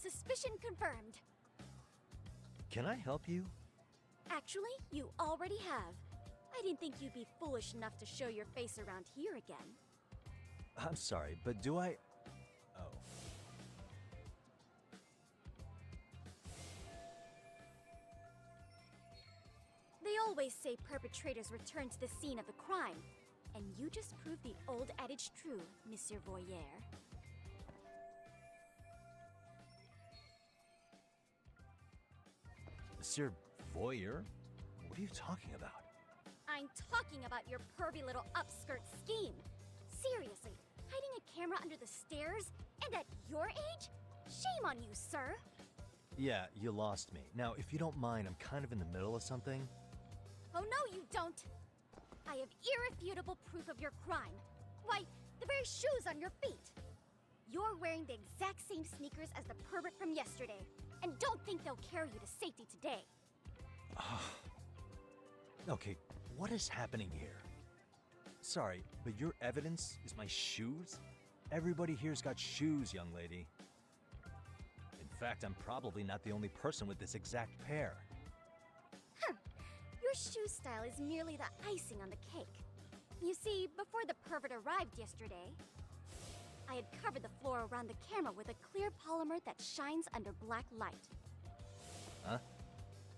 Suspicion confirmed. Can I help you? Actually, you already have. I didn't think you'd be foolish enough to show your face around here again. I'm sorry, but do I... Oh. They always say perpetrators return to the scene of the crime. And you just proved the old adage true, Monsieur Voyeur. Monsieur Voyeur? What are you talking about? I'm talking about your pervy little upskirt scheme. Seriously, hiding a camera under the stairs? And at your age? Shame on you, sir! Yeah, you lost me. Now, if you don't mind, I'm kind of in the middle of something. Oh no, you don't! I have irrefutable proof of your crime. Why, the very shoes on your feet! You're wearing the exact same sneakers as the pervert from yesterday, and don't think they'll carry you to safety today. Okay, what is happening here? Sorry, but your evidence is my shoes? Everybody here's got shoes, young lady. In fact, I'm probably not the only person with this exact pair. Your shoe style is merely the icing on the cake. You see, before the pervert arrived yesterday, I had covered the floor around the camera with a clear polymer that shines under black light. Huh?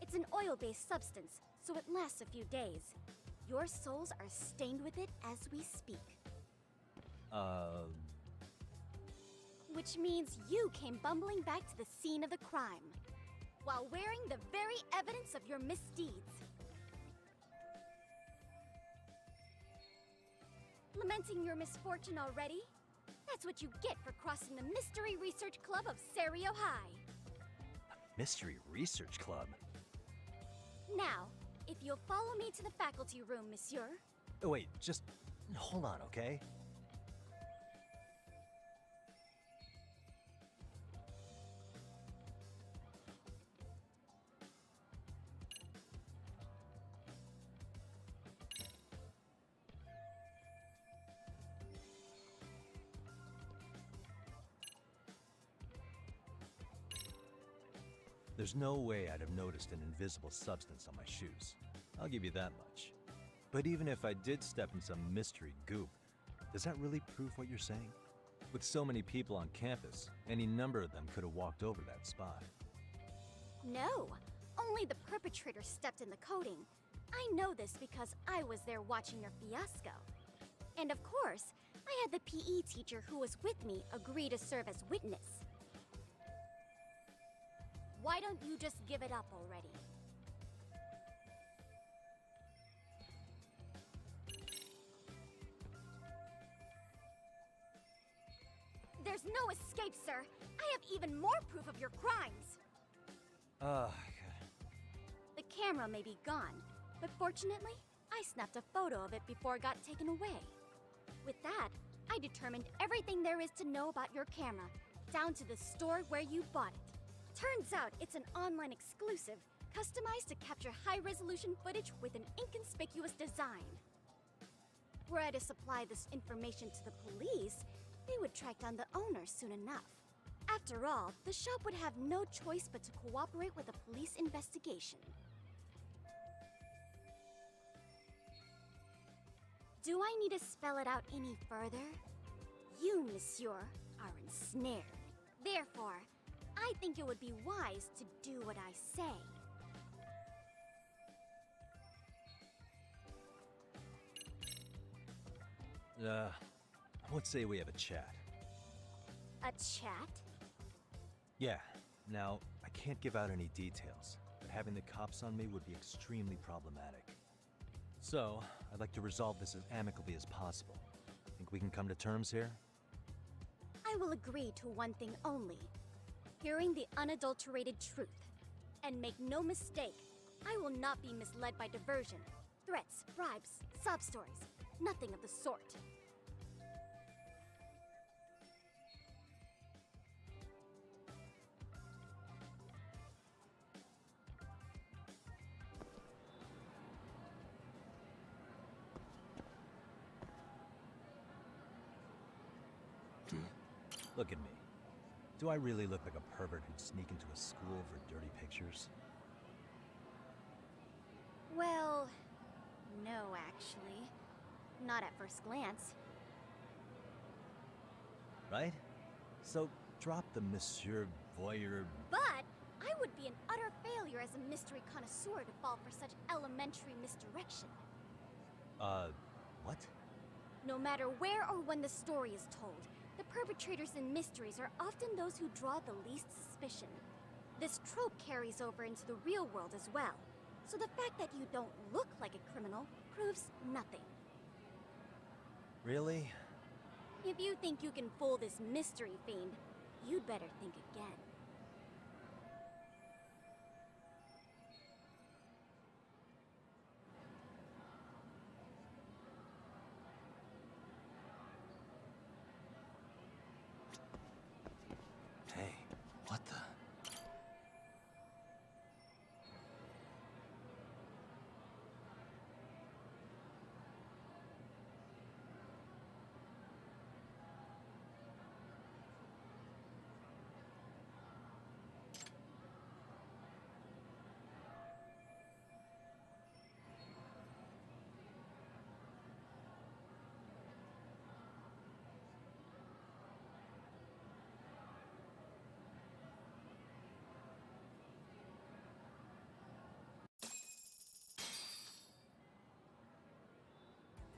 It's an oil-based substance, so it lasts a few days. Your soles are stained with it as we speak. Which means you came bumbling back to the scene of the crime, while wearing the very evidence of your misdeeds. Lamenting your misfortune already? That's what you get for crossing the Mystery Research Club of Serio High. Mystery Research Club? Now, if you'll follow me to the faculty room, monsieur. Oh, wait, just hold on, okay? There's no way I'd have noticed an invisible substance on my shoes. I'll give you that much. But even if I did step in some mystery goop, does that really prove what you're saying? With so many people on campus, any number of them could have walked over that spot. No, only the perpetrator stepped in the coating. I know this because I was there watching your fiasco. And of course, I had the PE teacher who was with me agree to serve as witness. Why don't you just give it up already? There's no escape, sir. I have even more proof of your crimes. God. The camera may be gone, but fortunately, I snapped a photo of it before it got taken away. With that, I determined everything there is to know about your camera, down to the store where you bought it. Turns out it's an online exclusive, customized to capture high-resolution footage with an inconspicuous design. Were I to supply this information to the police, they would track down the owner soon enough. After all, the shop would have no choice but to cooperate with a police investigation. Do I need to spell it out any further? You, monsieur, are ensnared. Therefore, I think it would be wise to do what I say. Let's say we have a chat. A chat? Yeah. Now, I can't give out any details, but having the cops on me would be extremely problematic. So, I'd like to resolve this as amicably as possible. Think we can come to terms here? I will agree to one thing only. Hearing the unadulterated truth. And make no mistake, I will not be misled by diversion, threats, bribes, sob stories. Nothing of the sort. Look at me. Do I really look like a pervert who'd sneak into a school for dirty pictures? Well, no, actually. Not at first glance. Right? So, drop the Monsieur Voyeur... But I would be an utter failure as a mystery connoisseur to fall for such elementary misdirection. What? No matter where or when the story is told, the perpetrators in mysteries are often those who draw the least suspicion. This trope carries over into the real world as well, so the fact that you don't look like a criminal proves nothing. Really? If you think you can fool this mystery fiend, you'd better think again. Hey, what the...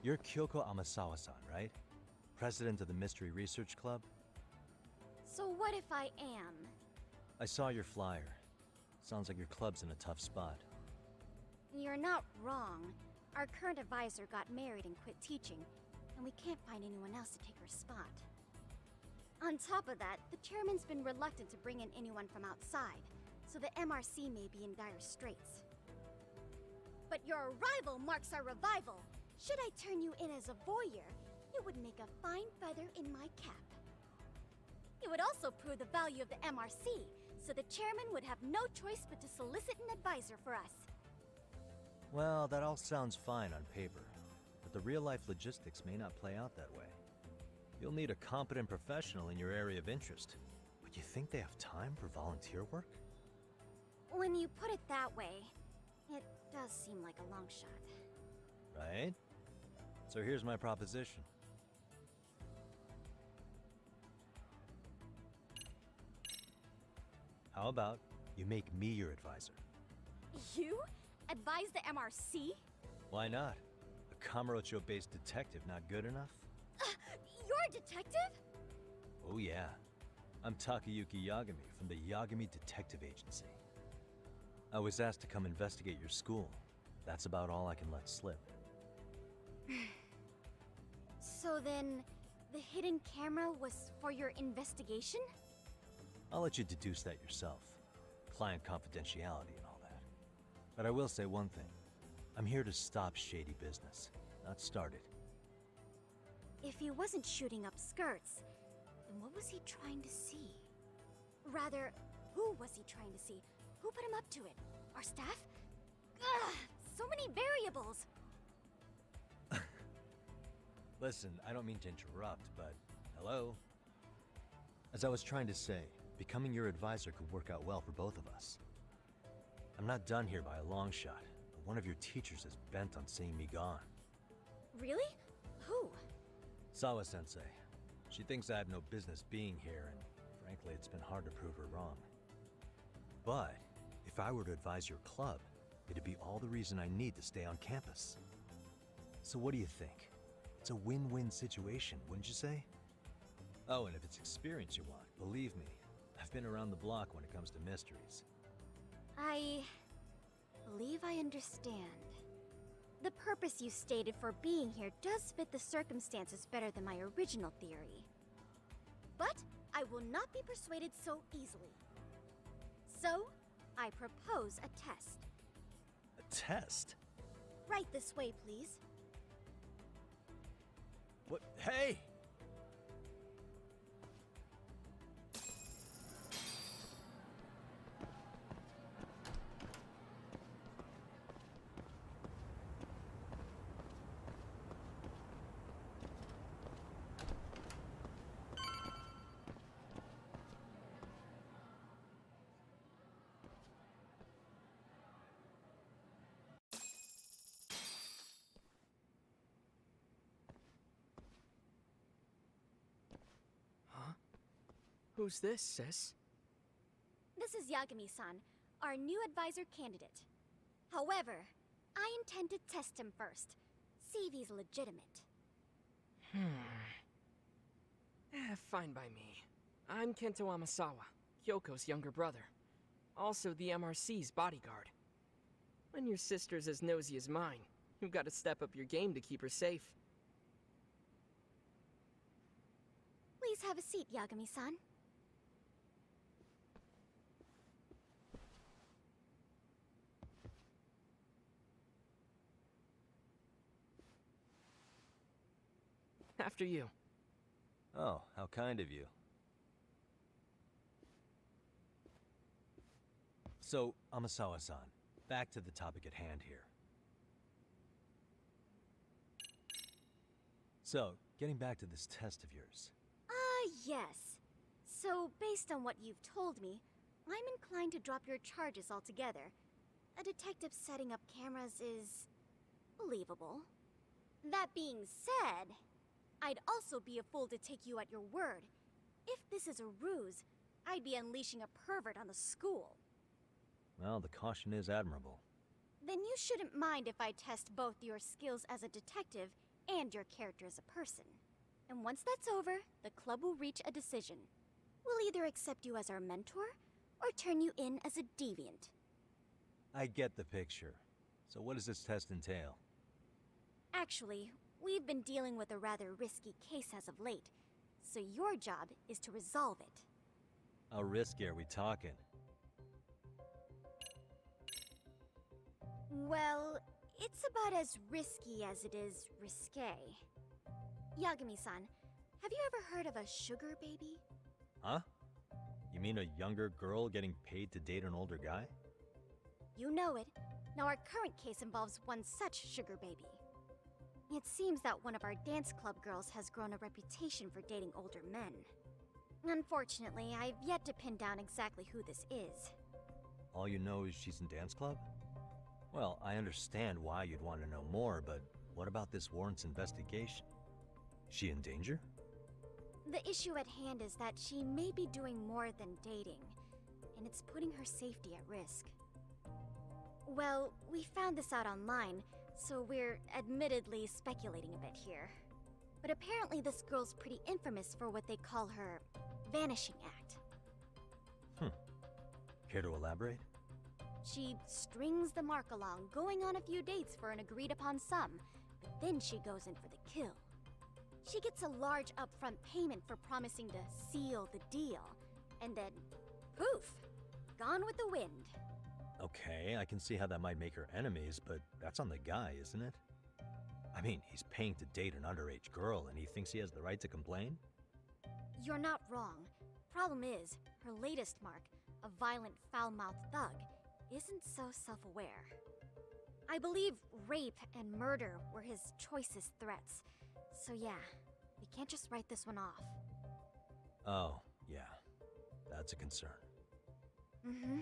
You're Kyoko Amasawa-san, right? President of the Mystery Research Club? So what if I am? I saw your flyer. Sounds like your club's in a tough spot. You're not wrong. Our current advisor got married and quit teaching, and we can't find anyone else to take her spot. On top of that, the chairman's been reluctant to bring in anyone from outside, so the MRC may be in dire straits. But your arrival marks our revival! Should I turn you in as a voyeur, it would make a fine feather in my cap. It would also prove the value of the MRC, so the chairman would have no choice but to solicit an advisor for us. Well, that all sounds fine on paper, but the real-life logistics may not play out that way. You'll need a competent professional in your area of interest, but you think they have time for volunteer work? When you put it that way, it does seem like a long shot. Right? So here's my proposition. How about you make me your advisor? You? Advise the MRC? Why not? A Kamurocho-based detective not good enough? You're a detective? Oh yeah. I'm Takayuki Yagami from the Yagami Detective Agency. I was asked to come investigate your school. That's about all I can let slip. So then, the hidden camera was for your investigation? I'll let you deduce that yourself. Client confidentiality and all that. But I will say one thing. I'm here to stop shady business, not start it. If he wasn't shooting up skirts, then what was he trying to see? Rather, who was he trying to see? Who put him up to it? Our staff? Ugh, so many variables! Listen, I don't mean to interrupt, but hello? As I was trying to say, becoming your advisor could work out well for both of us. I'm not done here by a long shot, but one of your teachers is bent on seeing me gone. Really? Who? Sawa-sensei. She thinks I have no business being here, and frankly, it's been hard to prove her wrong. But if I were to advise your club, it'd be all the reason I need to stay on campus. So what do you think? It's a win-win situation, wouldn't you say? Oh, and if it's experience you want, believe me, I've been around the block when it comes to mysteries. I believe I understand. The purpose you stated for being here does fit the circumstances better than my original theory. But I will not be persuaded so easily. So, I propose a test. A test? Right this way, please. What? Hey! Who's this, sis? This is Yagami-san, our new advisor candidate. However, I intend to test him first. See if he's legitimate. Fine by me. I'm Kento Amasawa, Kyoko's younger brother. Also the MRC's bodyguard. When your sister's as nosy as mine, you've got to step up your game to keep her safe. Please have a seat, Yagami-san. After you. Oh, how kind of you. So, Amasawa-san, back to the topic at hand here. So, getting back to this test of yours. Yes. So, based on what you've told me, I'm inclined to drop your charges altogether. A detective setting up cameras is believable. That being said, I'd also be a fool to take you at your word. If this is a ruse, I'd be unleashing a pervert on the school. Well, the caution is admirable. Then you shouldn't mind if I test both your skills as a detective and your character as a person. And once that's over, the club will reach a decision. We'll either accept you as our mentor, or turn you in as a deviant. I get the picture. So what does this test entail? Actually, we've been dealing with a rather risky case as of late, so your job is to resolve it. How risky are we talking? Well, it's about as risky as it is risque. Yagami-san, have you ever heard of a sugar baby? Huh? You mean a younger girl getting paid to date an older guy? You know it. Now our current case involves one such sugar baby. It seems that one of our dance club girls has grown a reputation for dating older men. Unfortunately, I've yet to pin down exactly who this is. All you know is she's in dance club? Well, I understand why you'd want to know more, but what about this warrants investigation? Is she in danger? The issue at hand is that she may be doing more than dating, and it's putting her safety at risk. Well, we found this out online, so we're admittedly speculating a bit here. But apparently this girl's pretty infamous for what they call her vanishing act. Care to elaborate? She strings the mark along, going on a few dates for an agreed upon sum, but then she goes in for the kill. She gets a large upfront payment for promising to seal the deal, and then poof, gone with the wind. Okay, I can see how that might make her enemies, but that's on the guy, isn't it? I mean, he's paying to date an underage girl, and he thinks he has the right to complain? You're not wrong. Problem is, her latest mark, a violent, foul-mouthed thug, isn't so self-aware. I believe rape and murder were his choicest threats. So yeah, we can't just write this one off. Oh, yeah. That's a concern. Mm-hmm.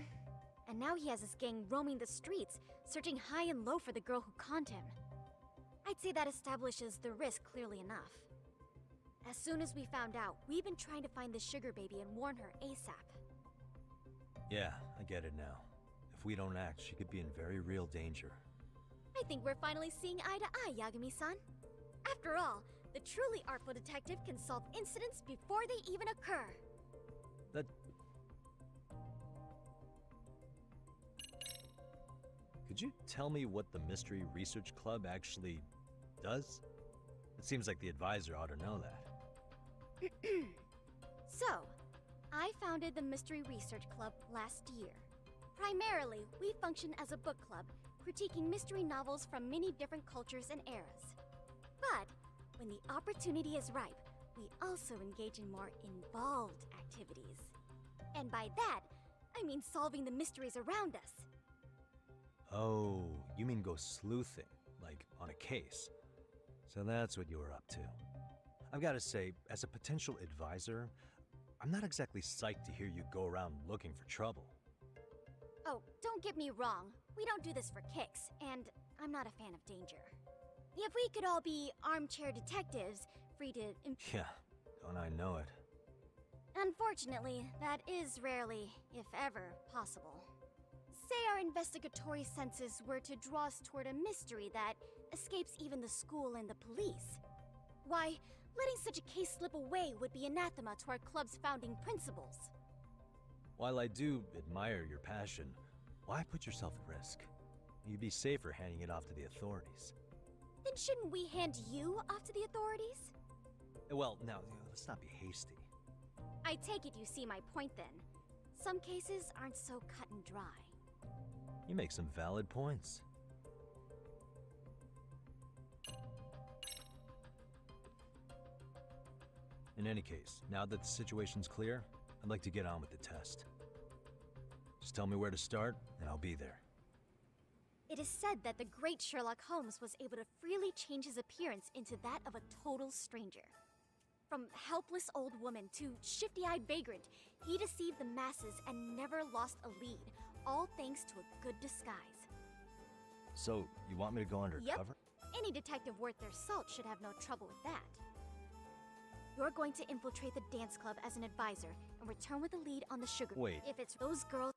And now he has his gang roaming the streets, searching high and low for the girl who conned him. I'd say that establishes the risk clearly enough. As soon as we found out, we've been trying to find the sugar baby and warn her ASAP. Yeah, I get it now. If we don't act, she could be in very real danger. I think we're finally seeing eye to eye, Yagami-san. After all, the truly artful detective can solve incidents before they even occur. That... Could you tell me what the Mystery Research Club actually does? It seems like the advisor ought to know that. So, I founded the Mystery Research Club last year. Primarily, we function as a book club, critiquing mystery novels from many different cultures and eras. But, when the opportunity is ripe, we also engage in more involved activities. And by that, I mean solving the mysteries around us. Oh, you mean go sleuthing, like on a case. So that's what you were up to. I've got to say, as a potential advisor, I'm not exactly psyched to hear you go around looking for trouble. Oh, don't get me wrong. We don't do this for kicks, and I'm not a fan of danger. If we could all be armchair detectives, free to... Yeah, don't I know it. Unfortunately, that is rarely, if ever, possible. Say our investigatory senses were to draw us toward a mystery that escapes even the school and the police. Why, letting such a case slip away would be anathema to our club's founding principles. While I do admire your passion, why put yourself at risk? You'd be safer handing it off to the authorities. Then shouldn't we hand you off to the authorities? Well, now, let's not be hasty. I take it you see my point then. Some cases aren't so cut and dry. You make some valid points. In any case, now that the situation's clear, I'd like to get on with the test. Just tell me where to start, and I'll be there. It is said that the great Sherlock Holmes was able to freely change his appearance into that of a total stranger. From helpless old woman to shifty-eyed vagrant, he deceived the masses and never lost a lead, all thanks to a good disguise. So, you want me to go undercover? Yep. Any detective worth their salt should have no trouble with that. You're going to infiltrate the dance club as an advisor and return with a lead on the sugar. Wait. If it's those girls...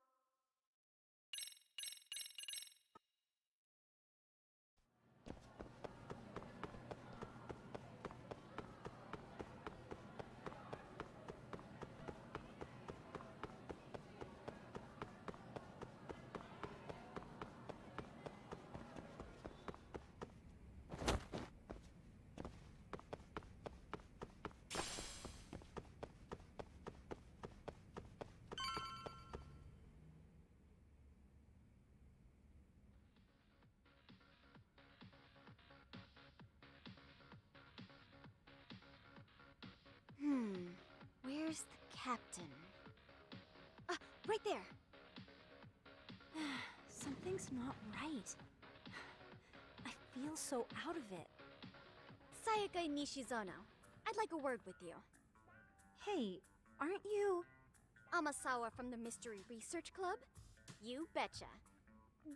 Where's the captain? Ah, right there! Something's not right. I feel so out of it. Sayaka Nishizono, I'd like a word with you. Hey, aren't you... Amasawa from the Mystery Research Club? You betcha.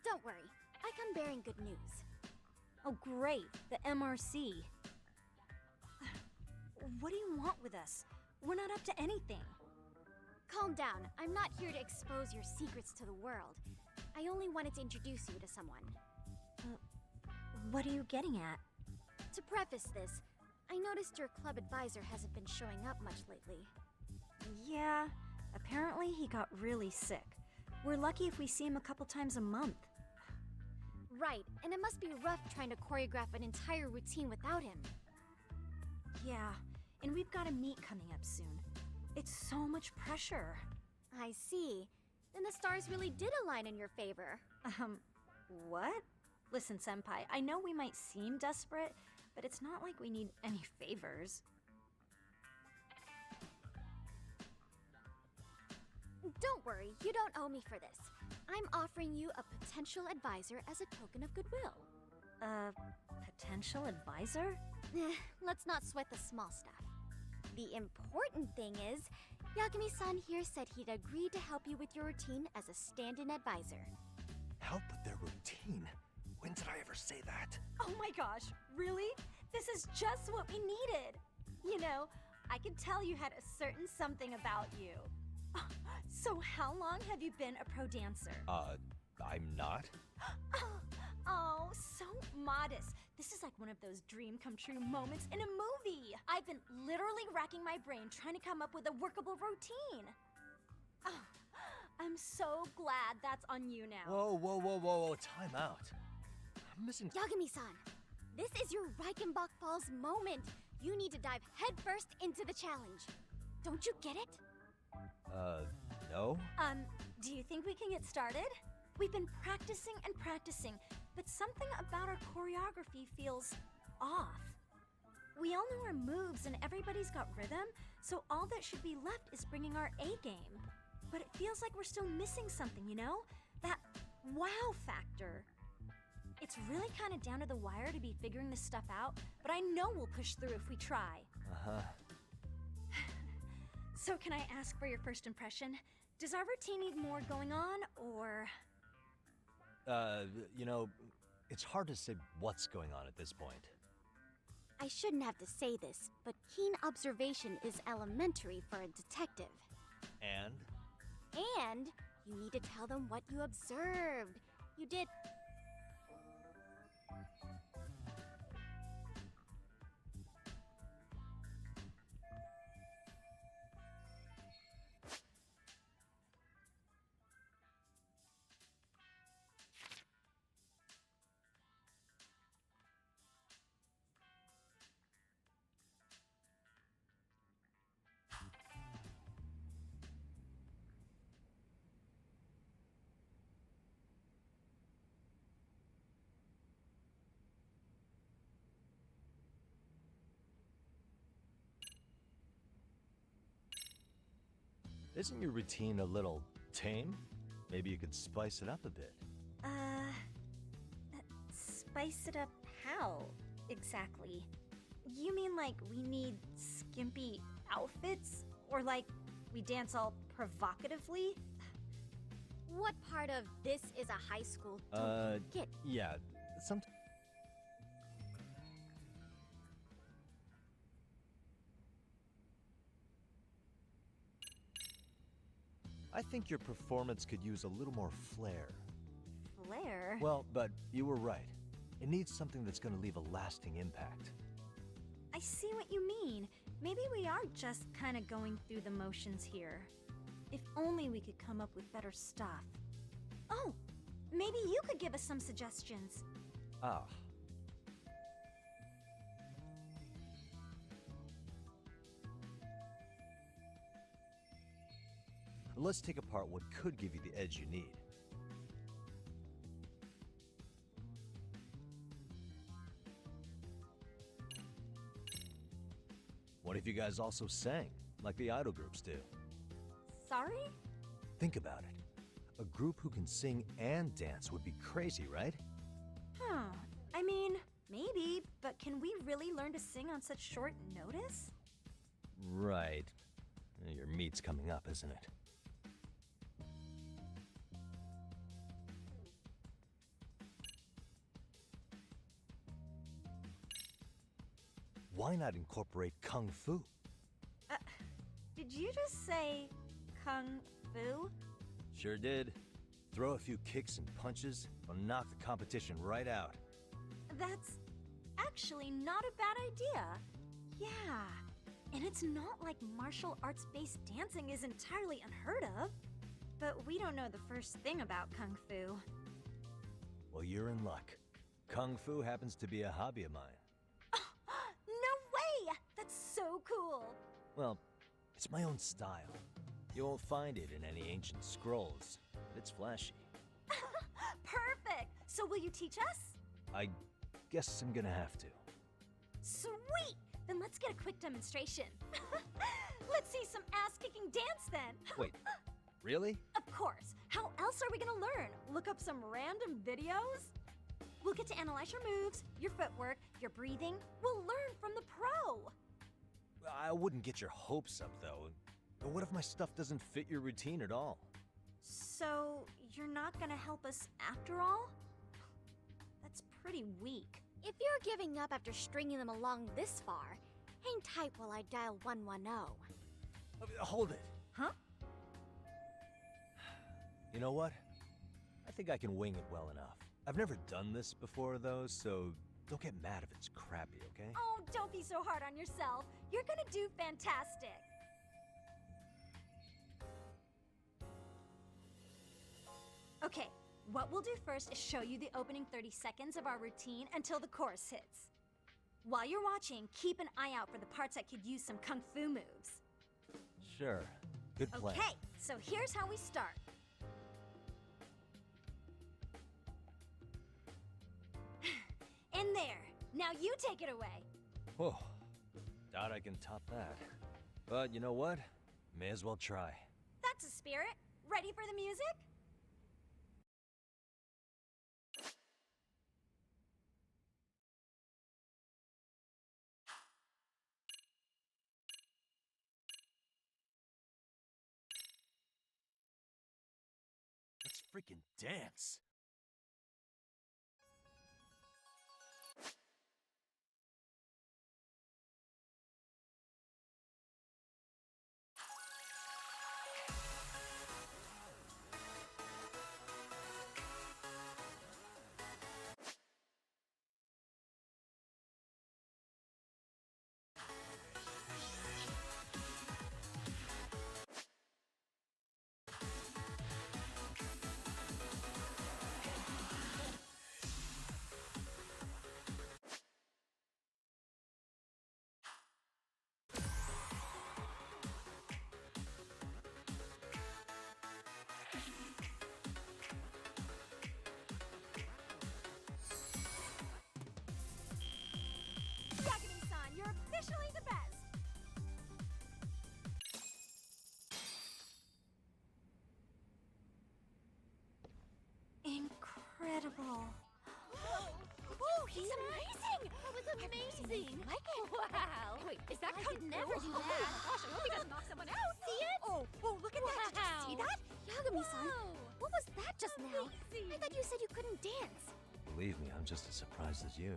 Don't worry, I come bearing good news. Oh great, the MRC. What do you want with us? We're not up to anything. Calm down, I'm not here to expose your secrets to the world. I only wanted to introduce you to someone. What are you getting at? To preface this, I noticed your club advisor hasn't been showing up much lately. Yeah, apparently he got really sick. We're lucky if we see him a couple times a month. Right, and it must be rough trying to choreograph an entire routine without him. Yeah, and we've got a meet coming up soon. It's so much pressure. I see. Then the stars really did align in your favor. What? Listen, Senpai, I know we might seem desperate, but it's not like we need any favors. Don't worry, you don't owe me for this. I'm offering you a potential advisor as a token of goodwill. Potential advisor? Let's not sweat the small stuff. The important thing is, Yakume-san here said he'd agreed to help you with your routine as a stand-in advisor. Help with their routine? When did I ever say that? Oh my gosh, really? This is just what we needed! You know, I could tell you had a certain something about you. So how long have you been a pro dancer? I'm not? Oh, so modest. This is like one of those dream come true moments in a movie. I've been literally racking my brain trying to come up with a workable routine. Oh, I'm so glad that's on you now. Whoa, time out. I'm missing... Yagami-san, this is your Reichenbach Falls moment. You need to dive headfirst into the challenge. Don't you get it? No? Do you think we can get started? We've been practicing and practicing, but something about our choreography feels off. We all know our moves and everybody's got rhythm, so all that should be left is bringing our A game. But it feels like we're still missing something, you know? That wow factor. It's really kind of down to the wire to be figuring this stuff out, but I know we'll push through if we try. Uh-huh. So can I ask for your first impression? Does our routine need more going on, or...? You know, it's hard to say what's going on at this point. I shouldn't have to say this, but keen observation is elementary for a detective. And? And you need to tell them what you observed. You did. Isn't your routine a little tame? Maybe you could spice it up a bit. Spice it up how, exactly? You mean like we need skimpy outfits? Or like we dance all provocatively? What part of this is a high school don't you get? Yeah, I think your performance could use a little more flair. Flair? Well, but you were right. It needs something that's going to leave a lasting impact. I see what you mean. Maybe we are just kind of going through the motions here. If only we could come up with better stuff. Oh, maybe you could give us some suggestions. Ah. Let's take apart what could give you the edge you need. What if you guys also sang, like the idol groups do? Sorry? Think about it. A group who can sing and dance would be crazy, right? Huh. I mean, maybe, but can we really learn to sing on such short notice? Right. Your meet's coming up, isn't it? Why not incorporate Kung Fu? Did you just say Kung Fu? Sure did. Throw a few kicks and punches, will knock the competition right out. That's actually not a bad idea. Yeah, and it's not like martial arts-based dancing is entirely unheard of. But we don't know the first thing about Kung Fu. Well, you're in luck. Kung Fu happens to be a hobby of mine. No way! That's so cool! Well, it's my own style. You won't find it in any ancient scrolls. It's flashy. Perfect! So will you teach us? I guess I'm gonna have to. Sweet! Then let's get a quick demonstration. Let's see some ass-kicking dance then. Wait, really? Of course. How else are we gonna learn? Look up some random videos? We'll get to analyze your moves, your footwork, your breathing. We'll learn from the pro. I wouldn't get your hopes up, though. What if my stuff doesn't fit your routine at all? So, you're not gonna help us after all? That's pretty weak. If you're giving up after stringing them along this far, hang tight while I dial 110. Hold it. Huh? You know what? I think I can wing it well enough. I've never done this before, though, so don't get mad if it's crappy, okay? Oh, don't be so hard on yourself. You're gonna do fantastic. Okay, what we'll do first is show you the opening 30 seconds of our routine until the chorus hits. While you're watching, keep an eye out for the parts that could use some kung fu moves. Sure. Good plan. Okay, so here's how we start. In there. Now you take it away. Whoa. Doubt I can top that. But you know what? May as well try. That's a spirit. Ready for the music? Let's freaking dance. incredible. Oh, he's amazing! That was amazing! Wow! Wait, is that I could never do that. Oh my gosh, I hope he doesn't knock someone out! See it? Oh, look at that! Did you see that? Yagami-san, what was that just now? Amazing. I thought you said you couldn't dance. Believe me, I'm just as surprised as you.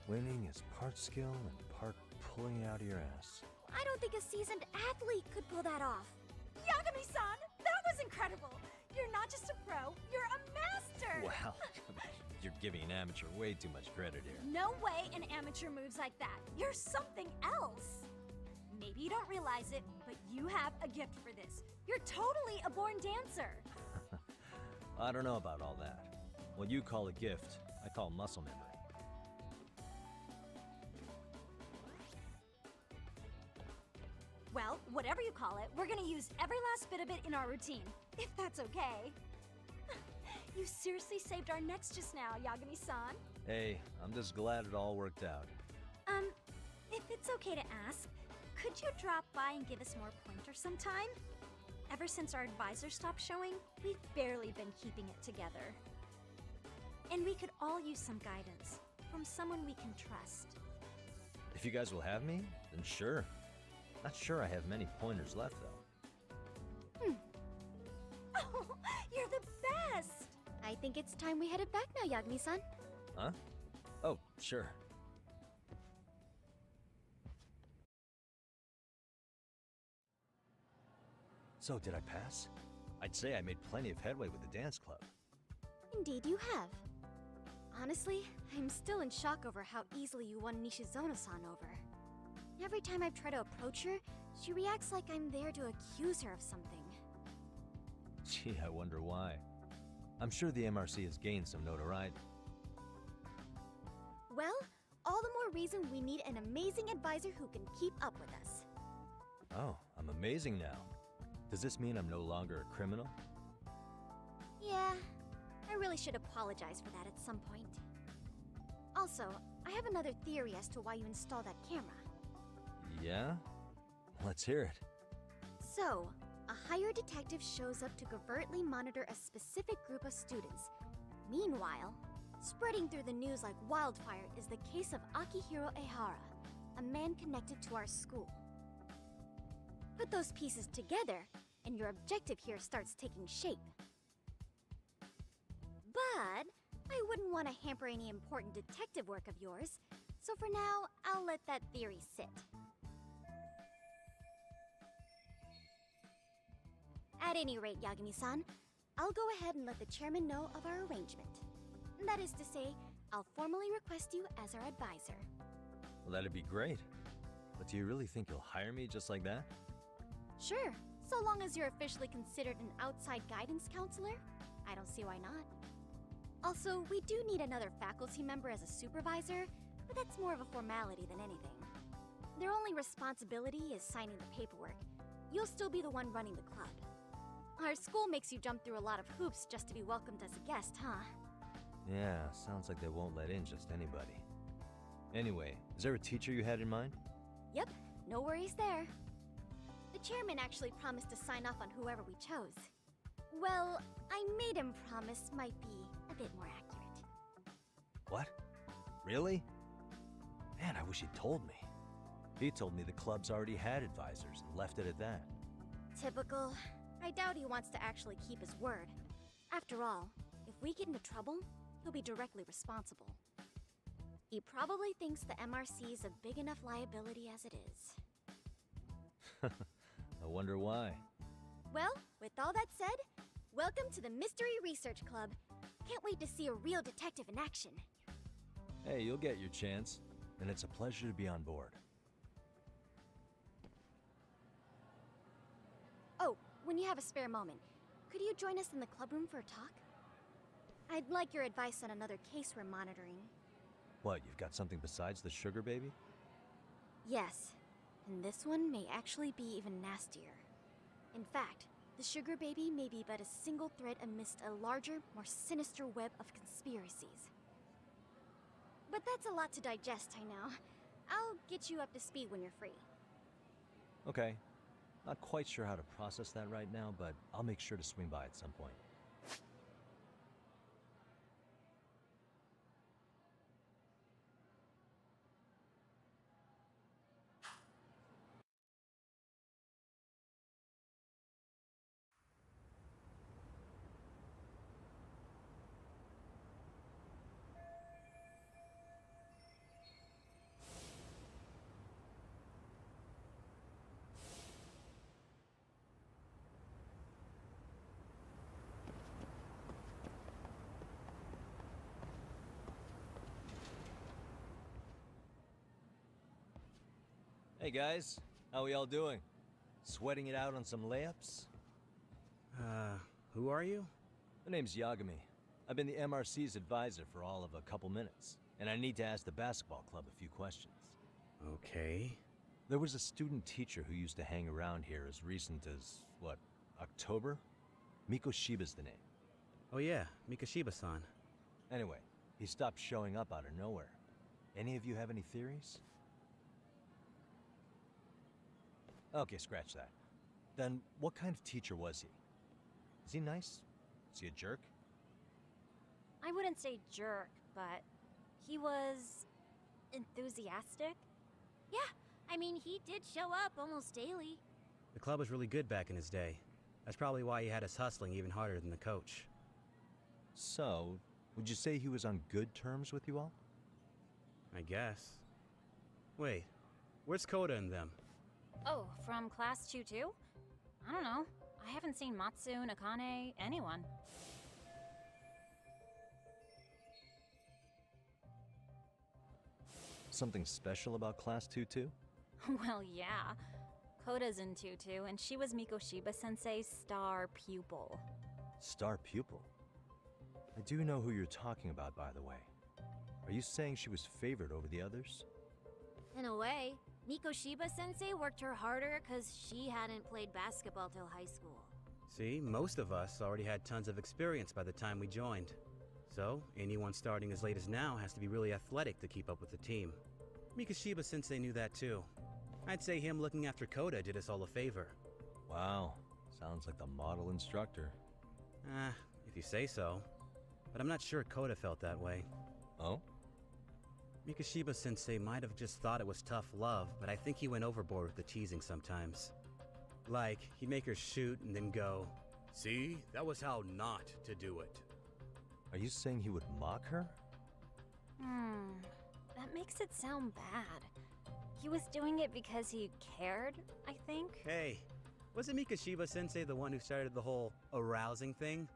Winning is part skill and part pulling out of your ass. I don't think a seasoned athlete could pull that off. Yagami-san, that was incredible. You're not just a pro, you're a master. Wow, you're giving an amateur way too much credit here. No way an amateur moves like that. You're something else. Maybe you don't realize it, but you have a gift for this. You're totally a born dancer. I don't know about all that. What you call a gift, I call muscle memory. Well, whatever you call it, we're gonna use every last bit of it in our routine, if that's okay. You seriously saved our necks just now, Yagami-san. Hey, I'm just glad it all worked out. If it's okay to ask, could you drop by and give us more pointers sometime? Ever since our advisor stopped showing, we've barely been keeping it together. And we could all use some guidance from someone we can trust. If you guys will have me, then sure. Not sure I have many pointers left, though. Oh, you're the best! I think it's time we headed back now, Yagami-san. Huh? Oh, sure. So, did I pass? I'd say I made plenty of headway with the dance club. Indeed you have. Honestly, I'm still in shock over how easily you won Nishizono-san over. Every time I've tried to approach her, she reacts like I'm there to accuse her of something. Gee, I wonder why. I'm sure the MRC has gained some notoriety. Well, all the more reason we need an amazing advisor who can keep up with us. Oh, I'm amazing now. Does this mean I'm no longer a criminal? Yeah, I really should apologize for that at some point. Also, I have another theory as to why you installed that camera. Yeah? Let's hear it. So, a hired detective shows up to covertly monitor a specific group of students. Meanwhile, spreading through the news like wildfire is the case of Akihiro Ehara, a man connected to our school. Put those pieces together, and your objective here starts taking shape. But I wouldn't want to hamper any important detective work of yours, so for now, I'll let that theory sit. At any rate, Yagami-san, I'll go ahead and let the chairman know of our arrangement. That is to say, I'll formally request you as our advisor. Well, that'd be great. But do you really think you'll hire me just like that? Sure, so long as you're officially considered an outside guidance counselor, I don't see why not. Also, we do need another faculty member as a supervisor, but that's more of a formality than anything. Their only responsibility is signing the paperwork. You'll still be the one running the club. Our school makes you jump through a lot of hoops just to be welcomed as a guest, huh? Yeah, sounds like they won't let in just anybody. Anyway, is there a teacher you had in mind? Yep, no worries there. The chairman actually promised to sign off on whoever we chose. Well, I made him promise might be a bit more accurate. What? Really? Man, I wish he'd told me. He told me the club's already had advisors and left it at that. Typical. I doubt he wants to actually keep his word. After all, if we get into trouble, he'll be directly responsible. He probably thinks the MRC is a big enough liability as it is. I wonder why. Well, with all that said, welcome to the Mystery Research Club. Can't wait to see a real detective in action. Hey, you'll get your chance, and it's a pleasure to be on board. Oh, when you have a spare moment, could you join us in the club room for a talk? I'd like your advice on another case we're monitoring. What, you've got something besides the sugar baby? Yes, and this one may actually be even nastier. In fact, the sugar baby may be but a single thread amidst a larger, more sinister web of conspiracies. But that's a lot to digest, I know. I'll get you up to speed when you're free. Okay. Not quite sure how to process that right now, but I'll make sure to swing by at some point. Hey guys, how we all doing? Sweating it out on some layups? Who are you? My name's Yagami. I've been the MRC's advisor for all of a couple minutes, and I need to ask the basketball club a few questions. Okay. There was a student teacher who used to hang around here as recent as, what, October? Mikoshiba's the name. Oh yeah, Mikoshiba-san. Anyway, he stopped showing up out of nowhere. Any of you have any theories? Okay, scratch that. Then, what kind of teacher was he? Is he nice? Is he a jerk? I wouldn't say jerk, but he was enthusiastic. Yeah, I mean, he did show up almost daily. The club was really good back in his day. That's probably why he had us hustling even harder than the coach. So, would you say he was on good terms with you all? I guess. Wait, where's Koda and them? Oh, from class 2 too? I don't know. I haven't seen Matsu, Nakane, anyone. Something special about Class 2-2? Well, yeah. Koda's in 2-2, and she was Mikoshiba-sensei's star pupil. Star pupil? I do know who you're talking about, by the way. Are you saying she was favored over the others? In a way, Mikoshiba-sensei worked her harder because she hadn't played basketball till high school. See, most of us already had tons of experience by the time we joined. So, anyone starting as late as now has to be really athletic to keep up with the team. Mikoshiba-sensei knew that too. I'd say him looking after Koda did us all a favor. Wow, sounds like the model instructor. If you say so. But I'm not sure Koda felt that way. Oh? Mikoshiba-sensei might have just thought it was tough love, but I think he went overboard with the teasing sometimes. Like, he'd make her shoot and then go, "See, that was how not to do it." Are you saying he would mock her? That makes it sound bad. He was doing it because he cared, I think. Hey, wasn't Mikoshiba-sensei the one who started the whole arousing thing?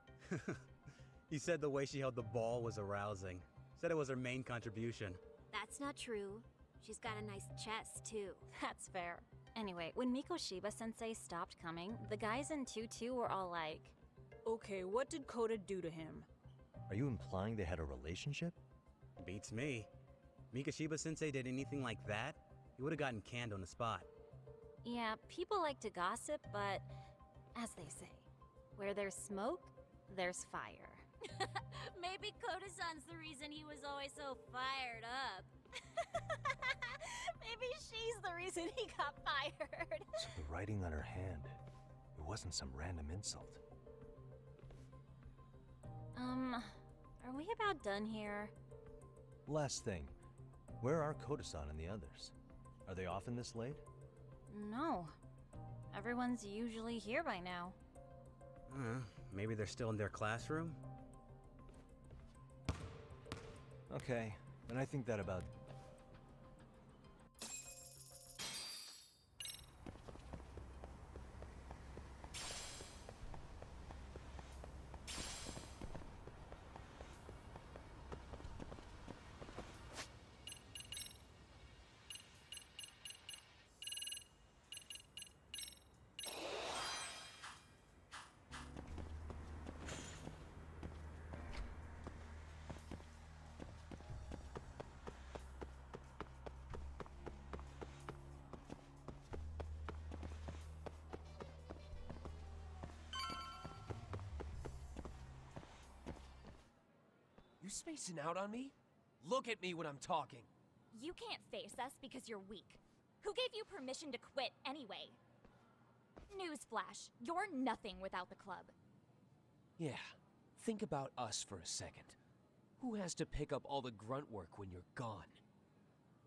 He said the way she held the ball was arousing. Said it was her main contribution. That's not true. She's got a nice chest, too. That's fair. Anyway, when Mikoshiba-sensei stopped coming, the guys in 2-2 were all like, Okay, what did Koda do to him? Are you implying they had a relationship? Beats me. Mikoshiba-sensei did anything like that, he would have gotten canned on the spot. yeah, people like to gossip, but as they say, where there's smoke, there's fire. Maybe Koda-san's the reason he was always so fired up. Maybe she's the reason he got fired. So the writing on her hand, it wasn't some random insult. Are we about done here? Last thing, where are Koda-san and the others? Are they often this late? No. Everyone's usually here by now. Maybe they're still in their classroom? Okay, then I think that about... You spacing out on me? Look at me when I'm talking. You can't face us because you're weak. Who gave you permission to quit anyway? Newsflash, you're nothing without the club. Yeah, think about us for a second. Who has to pick up all the grunt work when you're gone?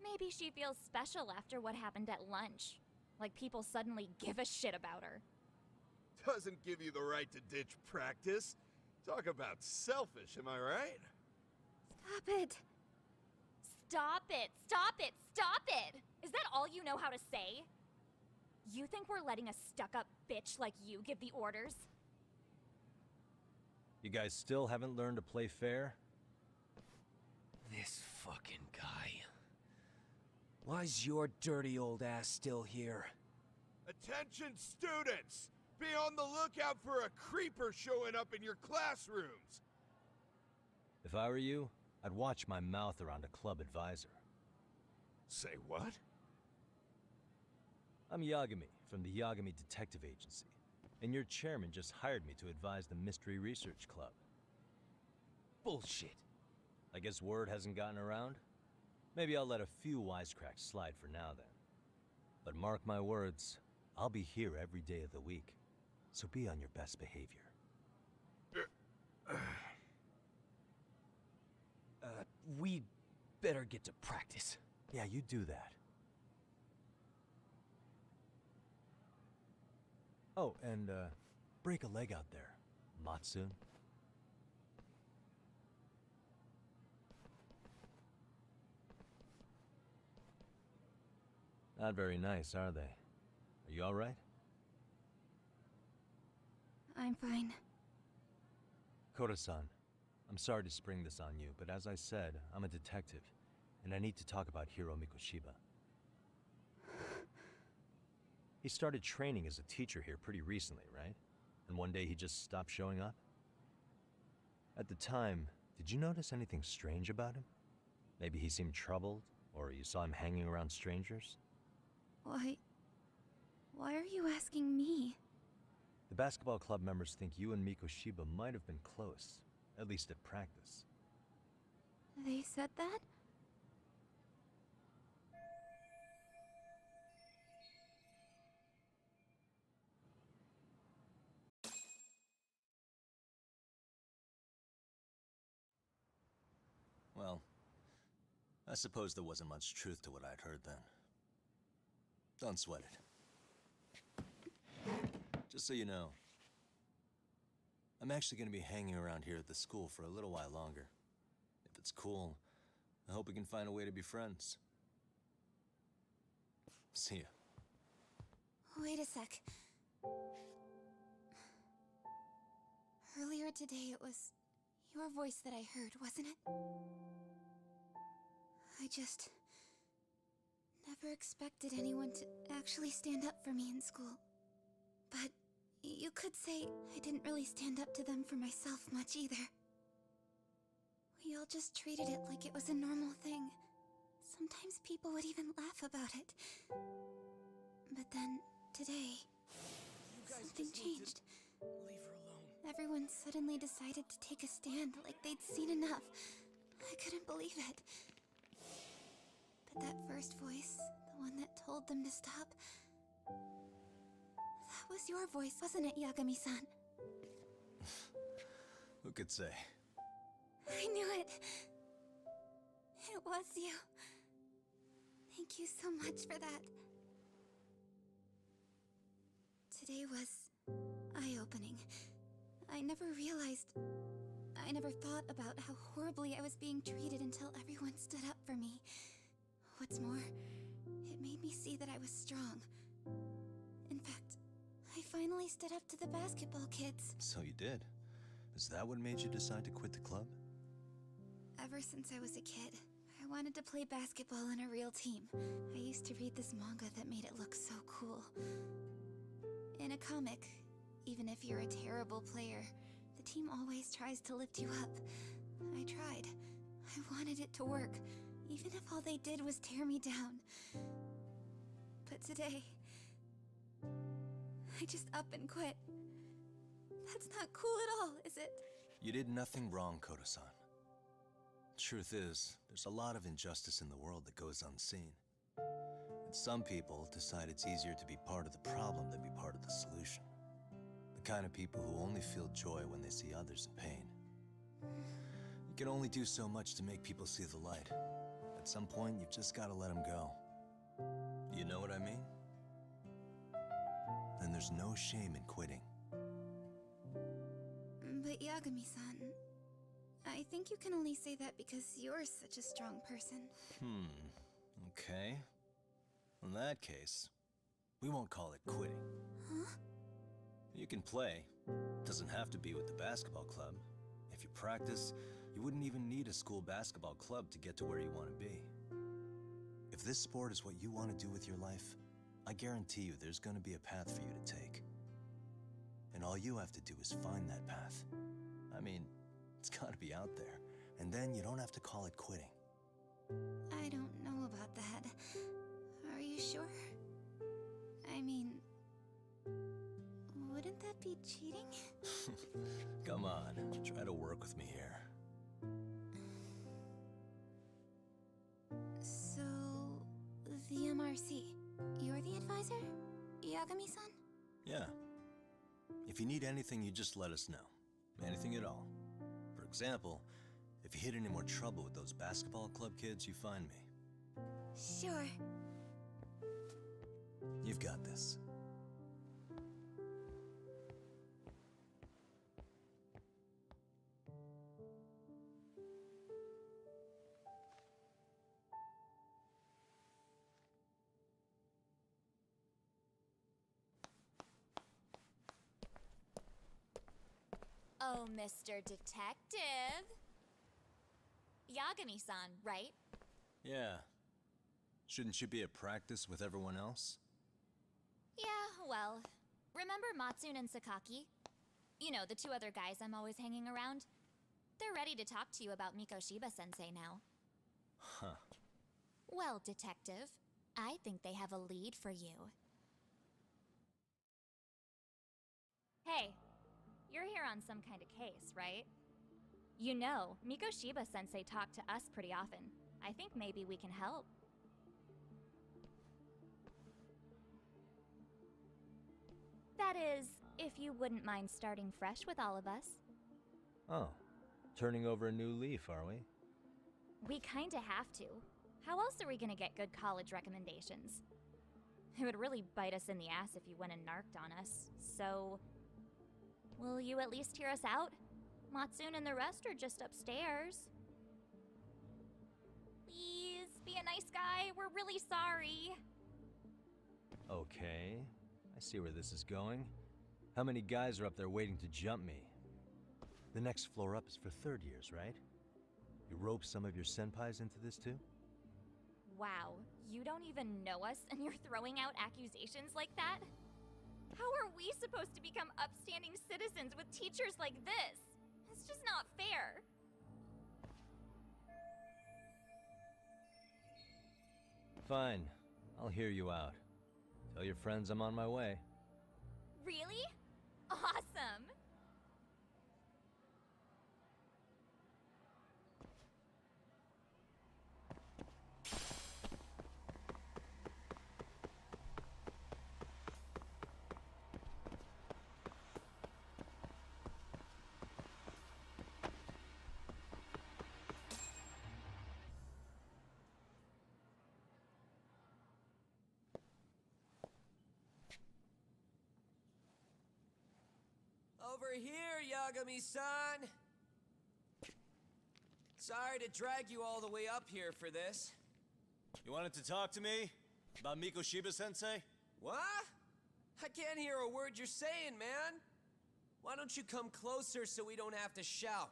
Maybe she feels special after what happened at lunch. Like people suddenly give a shit about her. Doesn't give you the right to ditch practice. Talk about selfish, am I right? Stop it. Stop it! Stop it! Stop it! Is that all you know how to say? You think we're letting a stuck-up bitch like you give the orders? You guys still haven't learned to play fair? This fucking guy. Why's your dirty old ass still here? Attention students! Be on the lookout for a creeper showing up in your classrooms! If I were you, I'd watch my mouth around a club advisor. Say what? I'm Yagami, from the Yagami Detective Agency, and your chairman just hired me to advise the Mystery Research Club. Bullshit. I guess word hasn't gotten around? Maybe I'll let a few wisecracks slide for now then. But mark my words, I'll be here every day of the week, so be on your best behavior. We better get to practice. Yeah, you do that. Oh, and, break a leg out there, Matsun. Not very nice, are they? Are you alright? I'm fine. Koda-san, I'm sorry to spring this on you, but as I said, I'm a detective, and I need to talk about Hiro Mikoshiba. He started training as a teacher here pretty recently, right? And one day he just stopped showing up? At the time, did you notice anything strange about him? Maybe he seemed troubled, or you saw him hanging around strangers? Why are you asking me? The basketball club members think you and Mikoshiba might have been close, at least at practice. They said that? Well, I suppose there wasn't much truth to what I'd heard then. Don't sweat it. Just so you know, I'm actually going to be hanging around here at the school for a little while longer. If it's cool, I hope we can find a way to be friends. See ya. Wait a sec. Earlier today, it was your voice that I heard, wasn't it? I just never expected anyone to actually stand up for me in school. But you could say I didn't really stand up to them for myself much either. We all just treated it like it was a normal thing. Sometimes people would even laugh about it. But then, today, something changed. Leave her alone. Everyone suddenly decided to take a stand like they'd seen enough. I couldn't believe it. But that first voice, the one that told them to stop, that was your voice, wasn't it, Yagami-san? Who could say? I knew it. It was you. Thank you so much for that. Today was eye-opening. I never thought about how horribly I was being treated until everyone stood up for me. What's more, it made me see that I was strong. In fact, I finally stood up to the basketball kids. So you did? Is that what made you decide to quit the club? Ever since I was a kid, I wanted to play basketball on a real team. I used to read this manga that made it look so cool. In a comic, even if you're a terrible player, the team always tries to lift you up. I tried. I wanted it to work, even if all they did was tear me down. But today, I just up and quit. That's not cool at all, is it? You did nothing wrong, Koda-san. Truth is, there's a lot of injustice in the world that goes unseen. And some people decide it's easier to be part of the problem than be part of the solution. The kind of people who only feel joy when they see others in pain. You can only do so much to make people see the light. At some point, you've just gotta let them go. You know what I mean? Then there's no shame in quitting. But Yagami-san, I think you can only say that because you're such a strong person. Okay. In that case, we won't call it quitting. Huh? You can play. Doesn't have to be with the basketball club. If you practice, you wouldn't even need a school basketball club to get to where you want to be. If If this sport is what you want to do with your life, I guarantee you there's going to be a path for you to take. And all you have to do is find that path. I mean, it's got to be out there. And then you don't have to call it quitting. I don't know about that. Are you sure? I mean, wouldn't that be cheating? Come on, try to work with me here. So, the MRC, you're the advisor? Yagami-san? Yeah. If you need anything, you just let us know. Anything at all. For example, if you hit any more trouble with those basketball club kids, you find me. Sure. You've got this. Oh, Mr. Detective. Yagami-san, right? Yeah. Shouldn't you be at practice with everyone else? Yeah, well, remember Matsune and Sakaki? You know, the two other guys I'm always hanging around? They're ready to talk to you about Mikoshiba-sensei now. Huh. Well, Detective, I think they have a lead for you. Hey, you're here on some kind of case, right? You know, Mikoshiba-sensei talked to us pretty often. I think maybe we can help. That is, if you wouldn't mind starting fresh with all of us. Oh. Turning over a new leaf, are we? We kinda have to. How else are we gonna get good college recommendations? It would really bite us in the ass if you went and narked on us, so... Will you at least hear us out? Matsune and the rest are just upstairs. Please, be a nice guy. We're really sorry. Okay. I see where this is going. How many guys are up there waiting to jump me? The next floor up is for third years, right? You rope some of your senpais into this too? Wow, you don't even know us and you're throwing out accusations like that? How are we supposed to become upstanding citizens with teachers like this? It's just not fair. Fine. I'll hear you out. Tell your friends I'm on my way. Really? Awesome! Over here, Yagami-san! Sorry to drag you all the way up here for this. You wanted to talk to me? About Mikoshiba-sensei? What? I can't hear a word you're saying, man! Why don't you come closer so we don't have to shout?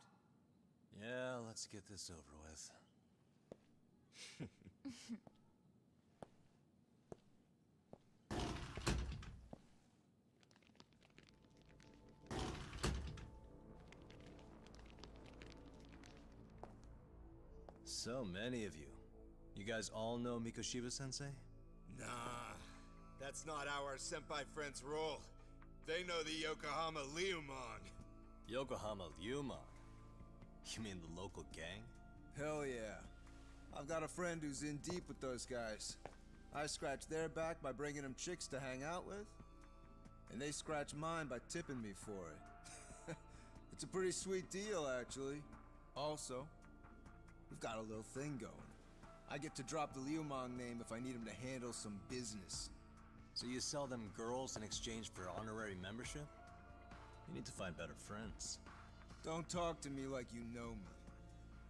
Yeah, let's get this over with. So many of you. You guys all know Mikoshiba-sensei? Nah, that's not how our senpai friends roll. They know the Yokohama Liumon. Yokohama Liumon? You mean the local gang? Hell yeah. I've got a friend who's in deep with those guys. I scratch their back by bringing them chicks to hang out with, and they scratch mine by tipping me for it. It's a pretty sweet deal, actually. Also, we've got a little thing going. I get to drop the Liumong name if I need him to handle some business. So you sell them girls in exchange for honorary membership? You need to find better friends. Don't talk to me like you know me.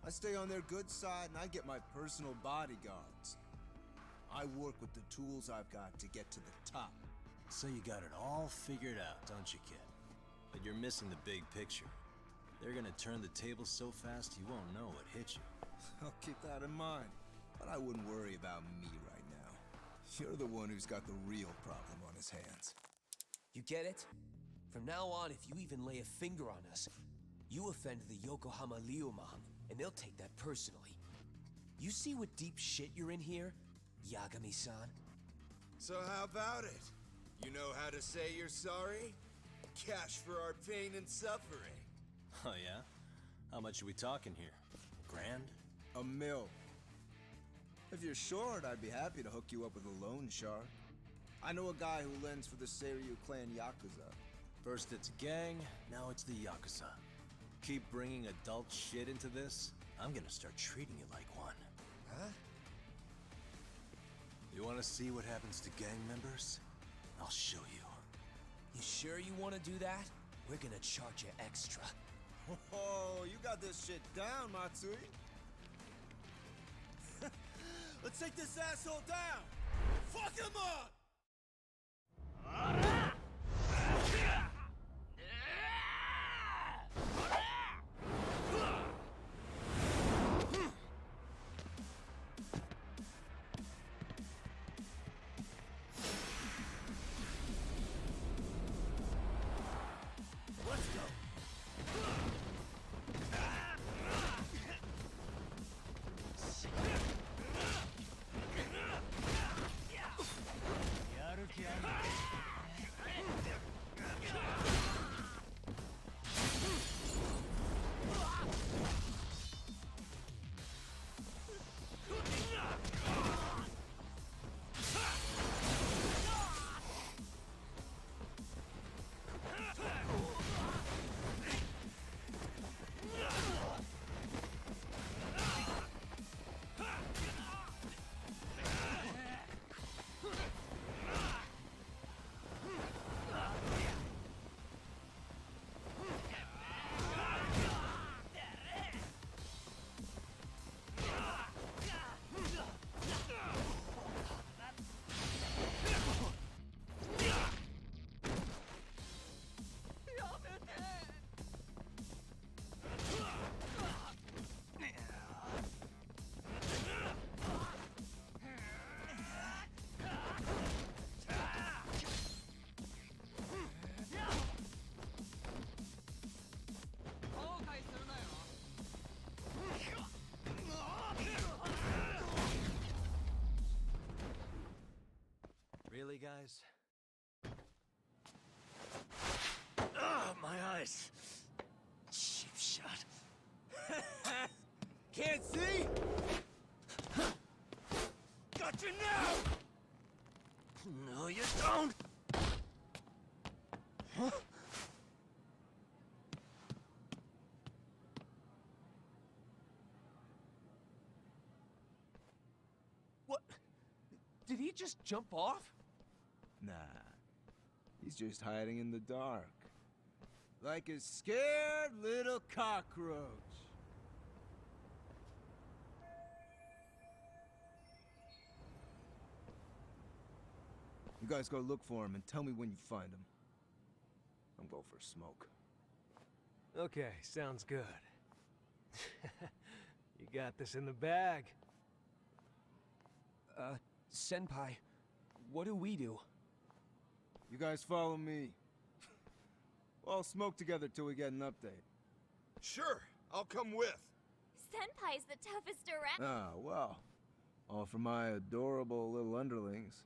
I stay on their good side and I get my personal bodyguards. I work with the tools I've got to get to the top. So you got it all figured out, don't you, kid? But you're missing the big picture. They're gonna turn the tables so fast you won't know what hit you. I'll keep that in mind. But I wouldn't worry about me right now. You're the one who's got the real problem on his hands. You get it? From now on, if you even lay a finger on us, you offend the Yokohama Liumang, and they'll take that personally. You see what deep shit you're in here, Yagami-san? So how about it? You know how to say you're sorry? Cash for our pain and suffering. Oh yeah? How much are we talking here? Grand? $1 million. If you're short, I'd be happy to hook you up with a loan shark. I know a guy who lends for the Seiryu clan Yakuza. First it's a gang, now it's the Yakuza. Keep bringing adult shit into this, I'm gonna start treating you like one. Huh? You wanna see what happens to gang members? I'll show you. You sure you want to do that? We're gonna charge you extra. Oh, you got this shit down, Matsui. Let's take this asshole down! Fuck him up! Let's go! Really, guys? Ugh, my eyes! Cheap shot. Can't see? Got you now! No, you don't! Huh? What? Did he just jump off? Nah, he's just hiding in the dark. Like a scared little cockroach. You guys go look for him and tell me when you find him. I'm going for a smoke. Okay, sounds good. You got this in the bag. Senpai, what do we do? You guys follow me. We'll all smoke together till we get an update. Sure, I'll come with. Senpai's the toughest around. Ah, well. All for my adorable little underlings.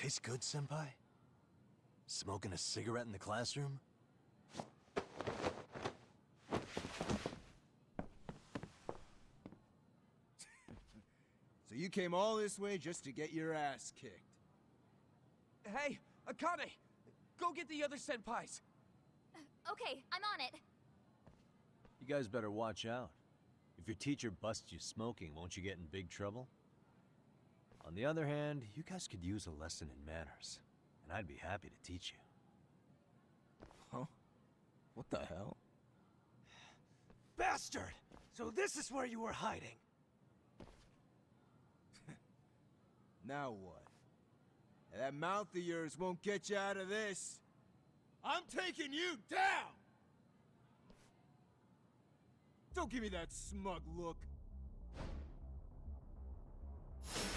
Tastes good, Senpai? Smoking a cigarette in the classroom? So you came all this way just to get your ass kicked? Hey, Akane! Go get the other senpais! Okay, I'm on it. You guys better watch out. If your teacher busts you smoking, won't you get in big trouble? On the other hand, you guys could use a lesson in manners, and I'd be happy to teach you. Huh? What the hell? Bastard! So this is where you were hiding. Now what? That mouth of yours won't get you out of this. I'm taking you down! Don't give me that smug look.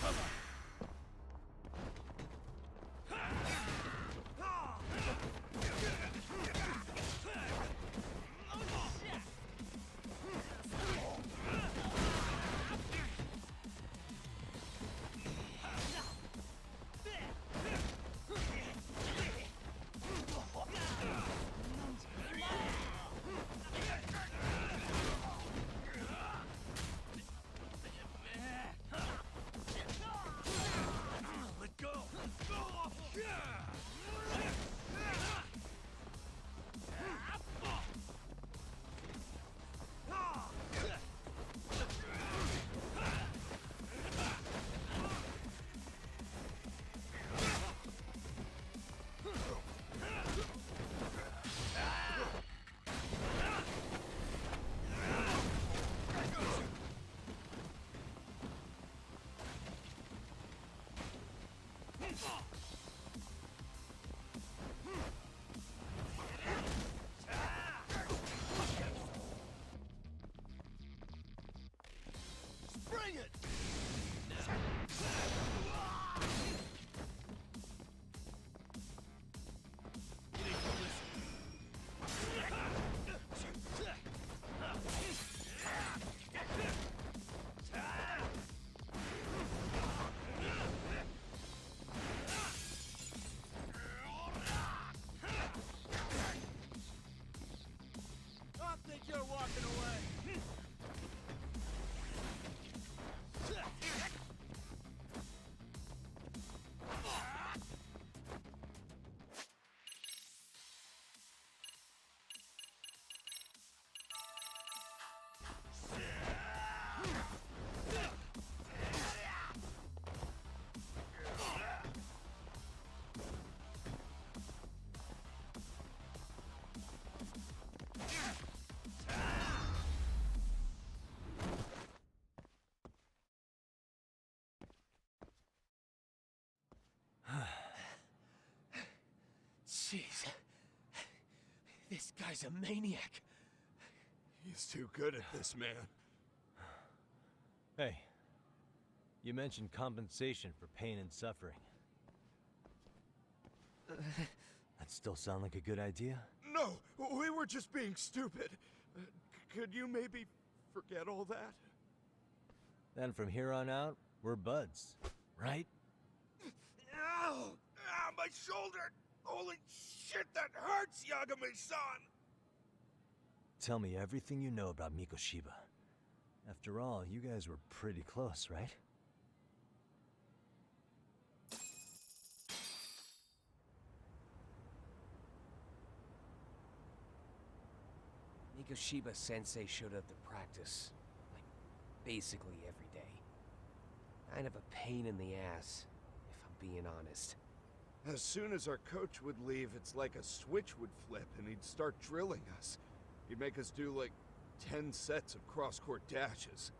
Come on. Bring it! I think you're walking away. Jeez. This guy's a maniac. He's too good at this, man. Hey, you mentioned compensation for pain and suffering. That still sound like a good idea? No, we were just being stupid. Could you maybe forget all that? Then from here on out, we're buds, right? Ow! Ah, my shoulder! Holy shit, that hurts, Yagami-san! Tell me everything you know about Mikoshiba. After all, you guys were pretty close, right? Mikoshiba Sensei showed up to practice, like, basically every day. Kind of a pain in the ass, if I'm being honest. As soon as our coach would leave, it's like a switch would flip and he'd start drilling us. He'd make us do like 10 sets of cross-court dashes.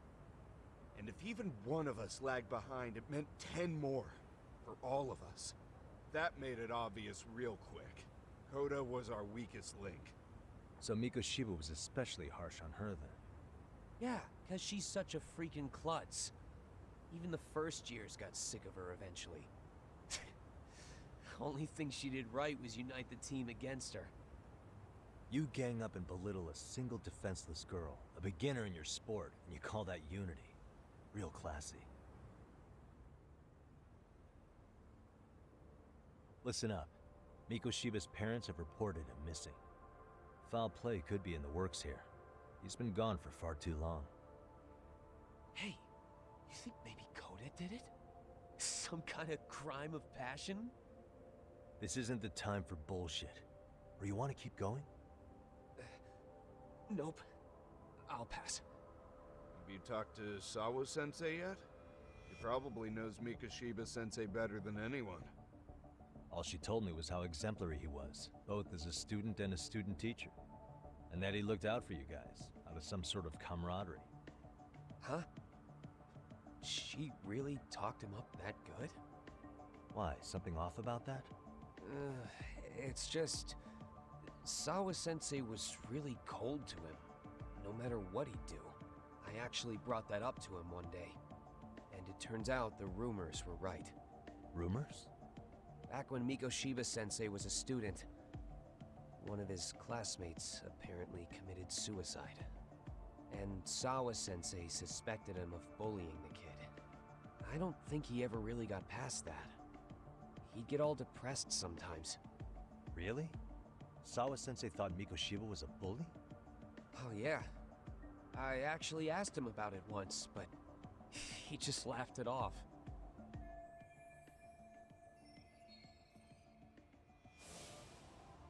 And if even one of us lagged behind, it meant 10 more for all of us. That made it obvious real quick. Koda was our weakest link. So Mikoshiba was especially harsh on her then. Yeah, because she's such a freaking klutz. Even the first years got sick of her eventually. Only thing she did right was unite the team against her. You gang up and belittle a single defenseless girl, a beginner in your sport, and you call that unity. Real classy. Listen up. Mikoshiba's parents have reported him missing. Foul play could be in the works here. He's been gone for far too long. Hey, you think maybe Koda did it? Some kind of crime of passion? This isn't the time for bullshit. Or you want to keep going? Nope. I'll pass. Have you talked to Sawa-sensei yet? He probably knows Mikoshiba-sensei better than anyone. All she told me was how exemplary he was, both as a student and a student teacher. And that he looked out for you guys, out of some sort of camaraderie. Huh? She really talked him up that good? Why, something off about that? It's just... Sawa-sensei was really cold to him, no matter what he'd do. I actually brought that up to him one day. And it turns out the rumors were right. Rumors? Back when Mikoshiba-sensei was a student, one of his classmates apparently committed suicide. And Sawa-sensei suspected him of bullying the kid. I don't think he ever really got past that. He'd get all depressed sometimes. Really? Sawa-sensei thought Mikoshiba was a bully? Oh yeah. I actually asked him about it once, but he just laughed it off.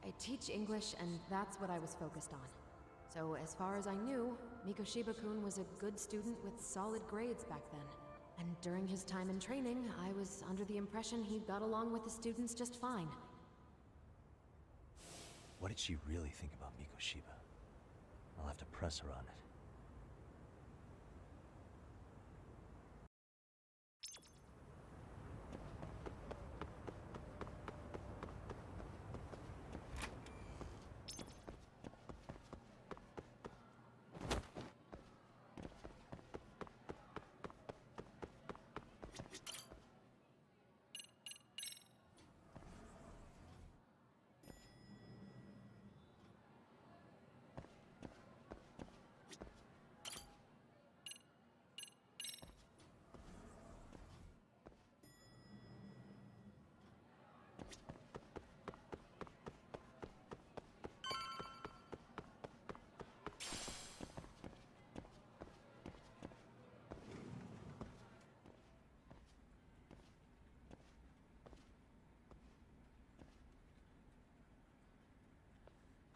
I teach English, and that's what I was focused on. So as far as I knew, Mikoshiba-kun was a good student with solid grades back then. And during his time in training, I was under the impression he got along with the students just fine. What did she really think about Mikoshiba? I'll have to press her on it.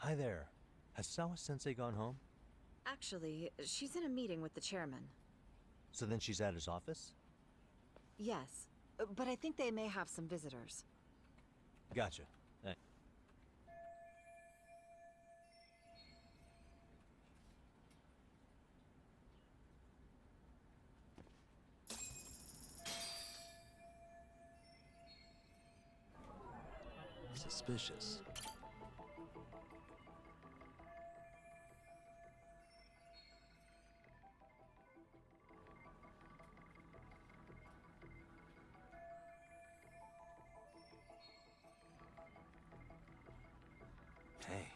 Hi there. Has Sawa-sensei gone home? Actually, she's in a meeting with the chairman. So then she's at his office? Yes, but I think they may have some visitors. Gotcha. Thanks. Suspicious. Hey.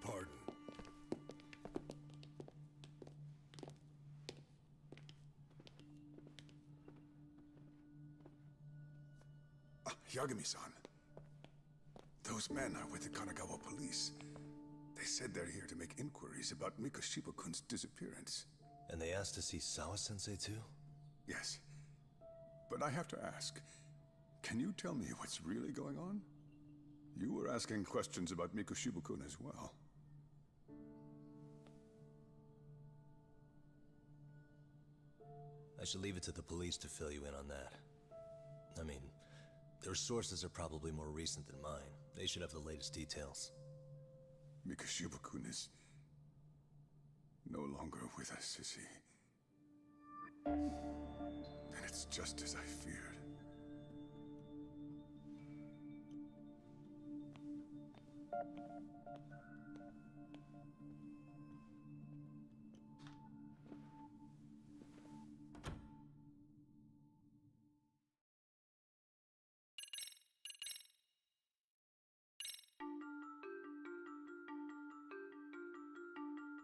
Pardon. Yagami-san. Those men are with the Kanagawa police. They said they're here to make inquiries about Mikoshiba-kun's disappearance. And they asked to see Sawa-sensei too? Yes. But I have to ask, Can you tell me what's really going on? You were asking questions about Mikoshiba-kun as well. I should leave it to the police to fill you in on that. I mean, their sources are probably more recent than mine. They should have the latest details. Mikoshiba-kun is no longer with us, is he? And it's just as I feared.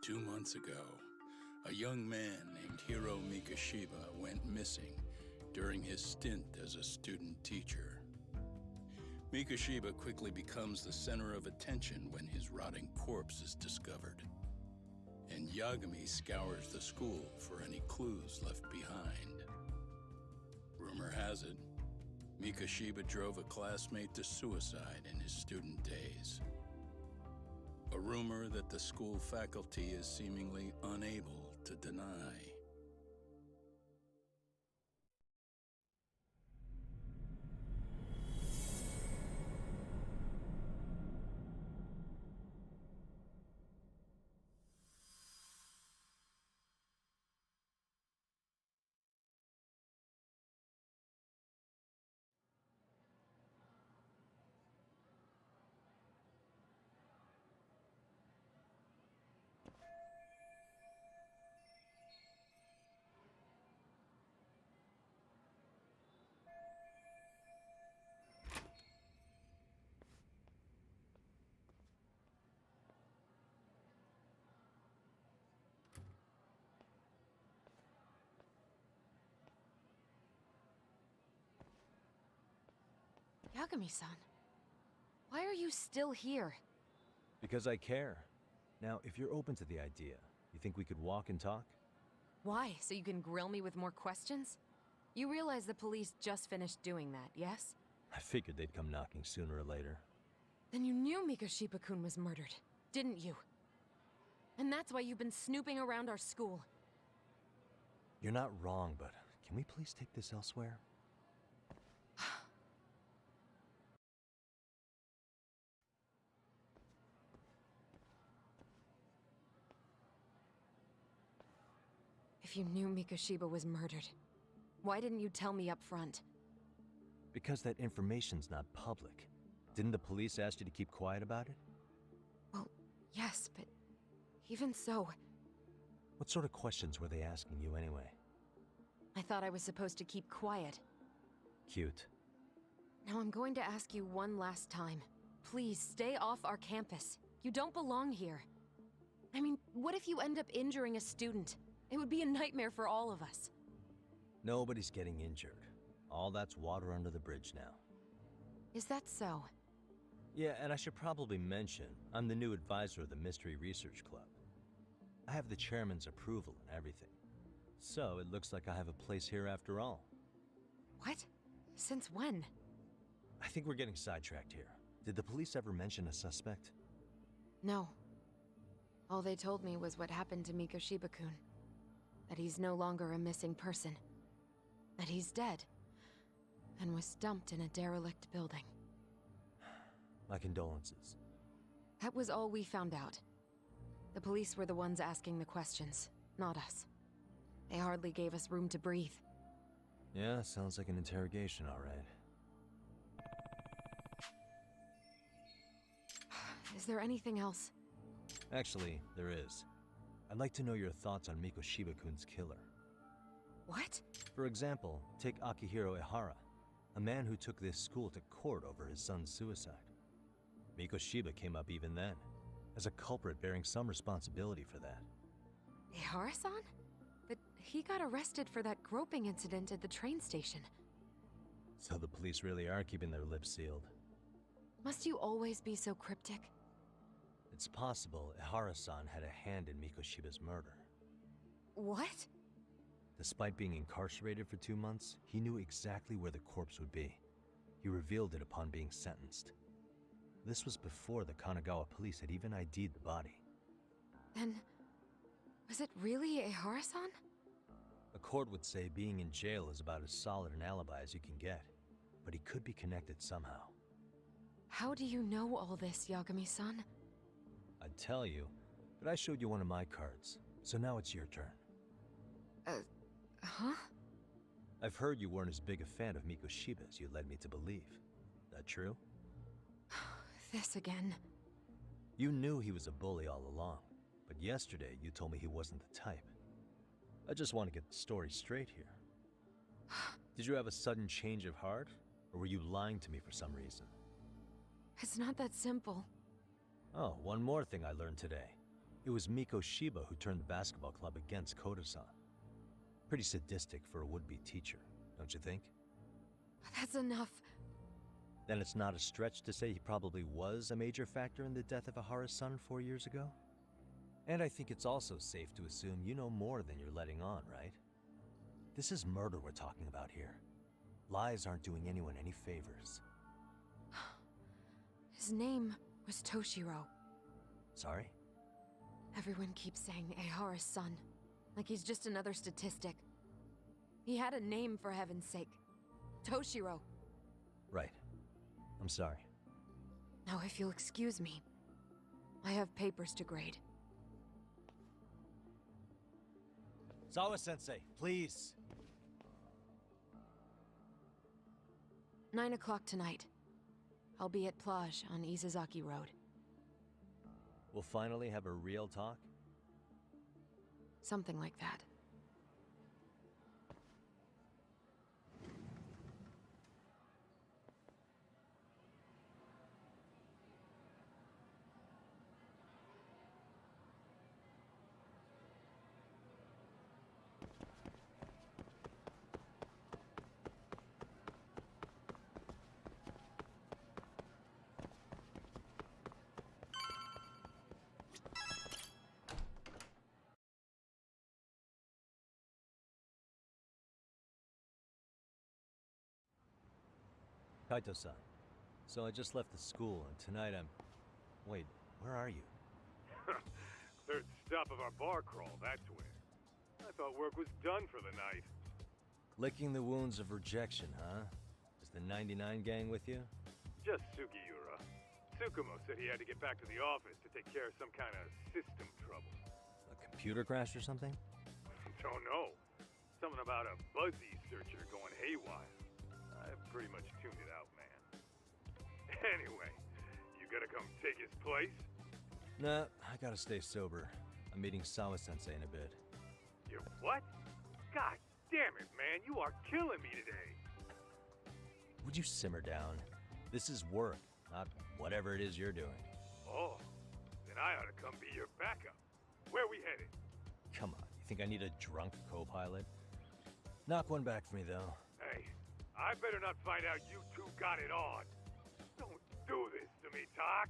Two months ago, a young man named Hiro Mikoshiba went missing during his stint as a student teacher. Mikoshiba quickly becomes the center of attention when his rotting corpse is discovered. And Yagami scours the school for any clues left behind. Rumor has it, Mikoshiba drove a classmate to suicide in his student days. A rumor that the school faculty is seemingly unable to deny. Yagami-san, why are you still here? Because I care. Now, if you're open to the idea, you think we could walk and talk? Why? So you can grill me with more questions? You realize the police just finished doing that, yes? I figured they'd come knocking sooner or later. Then you knew Mikoshiba-kun was murdered, didn't you? And that's why you've been snooping around our school. You're not wrong, but can we please take this elsewhere? If you knew Mikoshiba was murdered, why didn't you tell me up front? Because that information's not public. Didn't the police ask you to keep quiet about it? Well, yes, but even so... What sort of questions were they asking you anyway? I thought I was supposed to keep quiet. Cute. Now I'm going to ask you one last time. Please, stay off our campus. You don't belong here. I mean, what if you end up injuring a student? It would be a nightmare for all of us. Nobody's getting injured. All that's water under the bridge now. Is that so? Yeah, and I should probably mention, I'm the new advisor of the Mystery Research Club. I have the chairman's approval and everything. So it looks like I have a place here after all. What? Since when? I think we're getting sidetracked here. Did the police ever mention a suspect? No. All they told me was what happened to Mikoshiba-kun. That he's no longer a missing person. That he's dead. And was dumped in a derelict building. My condolences. That was all we found out. The police were the ones asking the questions, not us. They hardly gave us room to breathe. Yeah, sounds like an interrogation, all right. Is there anything else? Actually, there is. I'd like to know your thoughts on Mikoshiba-kun's killer. What? For example, take Akihiro Ehara, a man who took this school to court over his son's suicide. Mikoshiba came up even then, as a culprit bearing some responsibility for that. Ehara-san? But he got arrested for that groping incident at the train station. So the police really are keeping their lips sealed. Must you always be so cryptic? It's possible Ehara-san had a hand in Mikoshiba's murder. What? Despite being incarcerated for 2 months, he knew exactly where the corpse would be. He revealed it upon being sentenced. This was before the Kanagawa police had even ID'd the body. Then, was it really Ehara-san? A court would say being in jail is about as solid an alibi as you can get, but he could be connected somehow. How do you know all this, Yagami-san? I'd tell you, but I showed you one of my cards, so now it's your turn. Huh? I've heard you weren't as big a fan of Mikoshiba as you led me to believe. That true? This again. You knew he was a bully all along, but yesterday you told me he wasn't the type. I just want to get the story straight here. Did you have a sudden change of heart, or were you lying to me for some reason? It's not that simple. Oh, one more thing I learned today. It was Mikoshiba who turned the basketball club against Koda-san. Pretty sadistic for a would-be teacher, don't you think? That's enough. Then it's not a stretch to say he probably was a major factor in the death of Ahara's son 4 years ago? And I think it's also safe to assume you know more than you're letting on, right? This is murder we're talking about here. Lies aren't doing anyone any favors. His name was Toshiro. Sorry? Everyone keeps saying Ehara's son, like he's just another statistic. He had a name, for heaven's sake. Toshiro. Right. I'm sorry. Now, if you'll excuse me, I have papers to grade. Sawa-sensei, please. 9 o'clock tonight. I'll be at Plage on Izazaki Road. We'll finally have a real talk? Something like that. Kaito-san. So I just left the school, and tonight I'm... Wait, where are you? Third stop of our bar crawl, that's where. I thought work was done for the night. Licking the wounds of rejection, huh? Is the 99 gang with you? Just Sugiura. Tsukumo said he had to get back to the office to take care of some kind of system trouble. A computer crash or something? Don't know. Something about a Buzzy searcher going haywire. I've pretty much tuned it out, man. Anyway, you gonna come take his place? Nah, I gotta stay sober. I'm meeting Sawa-sensei in a bit. You what? God damn it, man, you are killing me today. Would you simmer down? This is work, not whatever it is you're doing. Oh, then I ought to come be your backup. Where we headed? Come on, you think I need a drunk co-pilot? Knock one back for me, though. Hey, I better not find out you two got it on. Don't do this to me, Talk.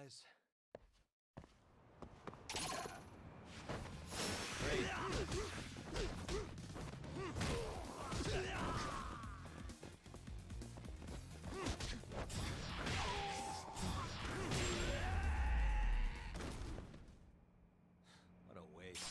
guys. Great. What a waste.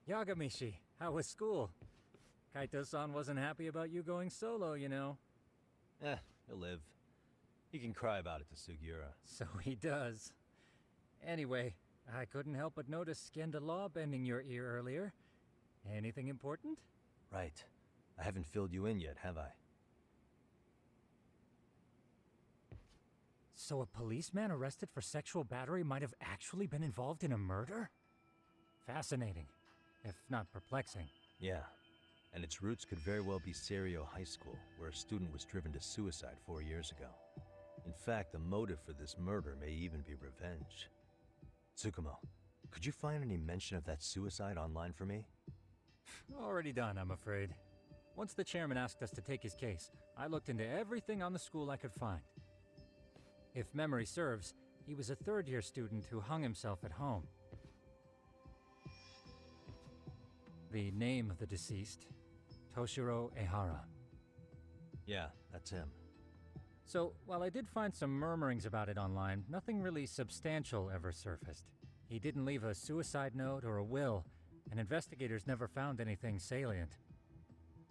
Yagamishi, how was school? Kaito-san wasn't happy about you going solo, you know. He'll live. He can cry about it to Sugiura. So he does. Anyway, I couldn't help but notice Skenda Law bending your ear earlier. Anything important? Right. I haven't filled you in yet, have I? So a policeman arrested for sexual battery might have actually been involved in a murder? Fascinating, if not perplexing. Yeah. And its roots could very well be Serio High School, where a student was driven to suicide 4 years ago. In fact, the motive for this murder may even be revenge. Tsukumo, could you find any mention of that suicide online for me? Already done, I'm afraid. Once the chairman asked us to take his case, I looked into everything on the school I could find. If memory serves, he was a third-year student who hung himself at home. The name of the deceased, Toshiro Ehara. Yeah, that's him. So, while I did find some murmurings about it online, nothing really substantial ever surfaced. He didn't leave a suicide note or a will, and investigators never found anything salient.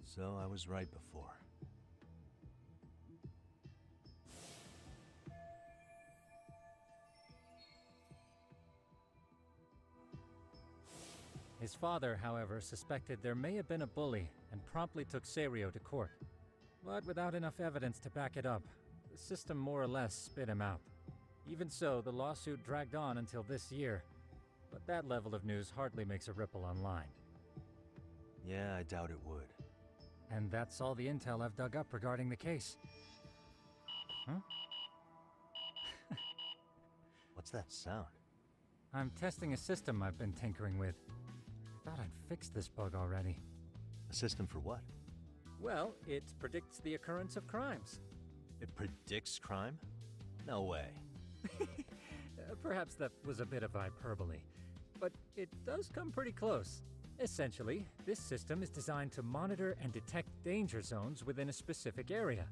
So I was right before. His father, however, suspected there may have been a bully and promptly took Serio to court. But without enough evidence to back it up, the system more or less spit him out. Even so, the lawsuit dragged on until this year. But that level of news hardly makes a ripple online. Yeah, I doubt it would. And that's all the intel I've dug up regarding the case. Huh? What's that sound? I'm testing a system I've been tinkering with. I thought I'd fixed this bug already. A system for what? Well, it predicts the occurrence of crimes. It predicts crime? No way. Perhaps that was a bit of hyperbole, but it does come pretty close. Essentially, this system is designed to monitor and detect danger zones within a specific area.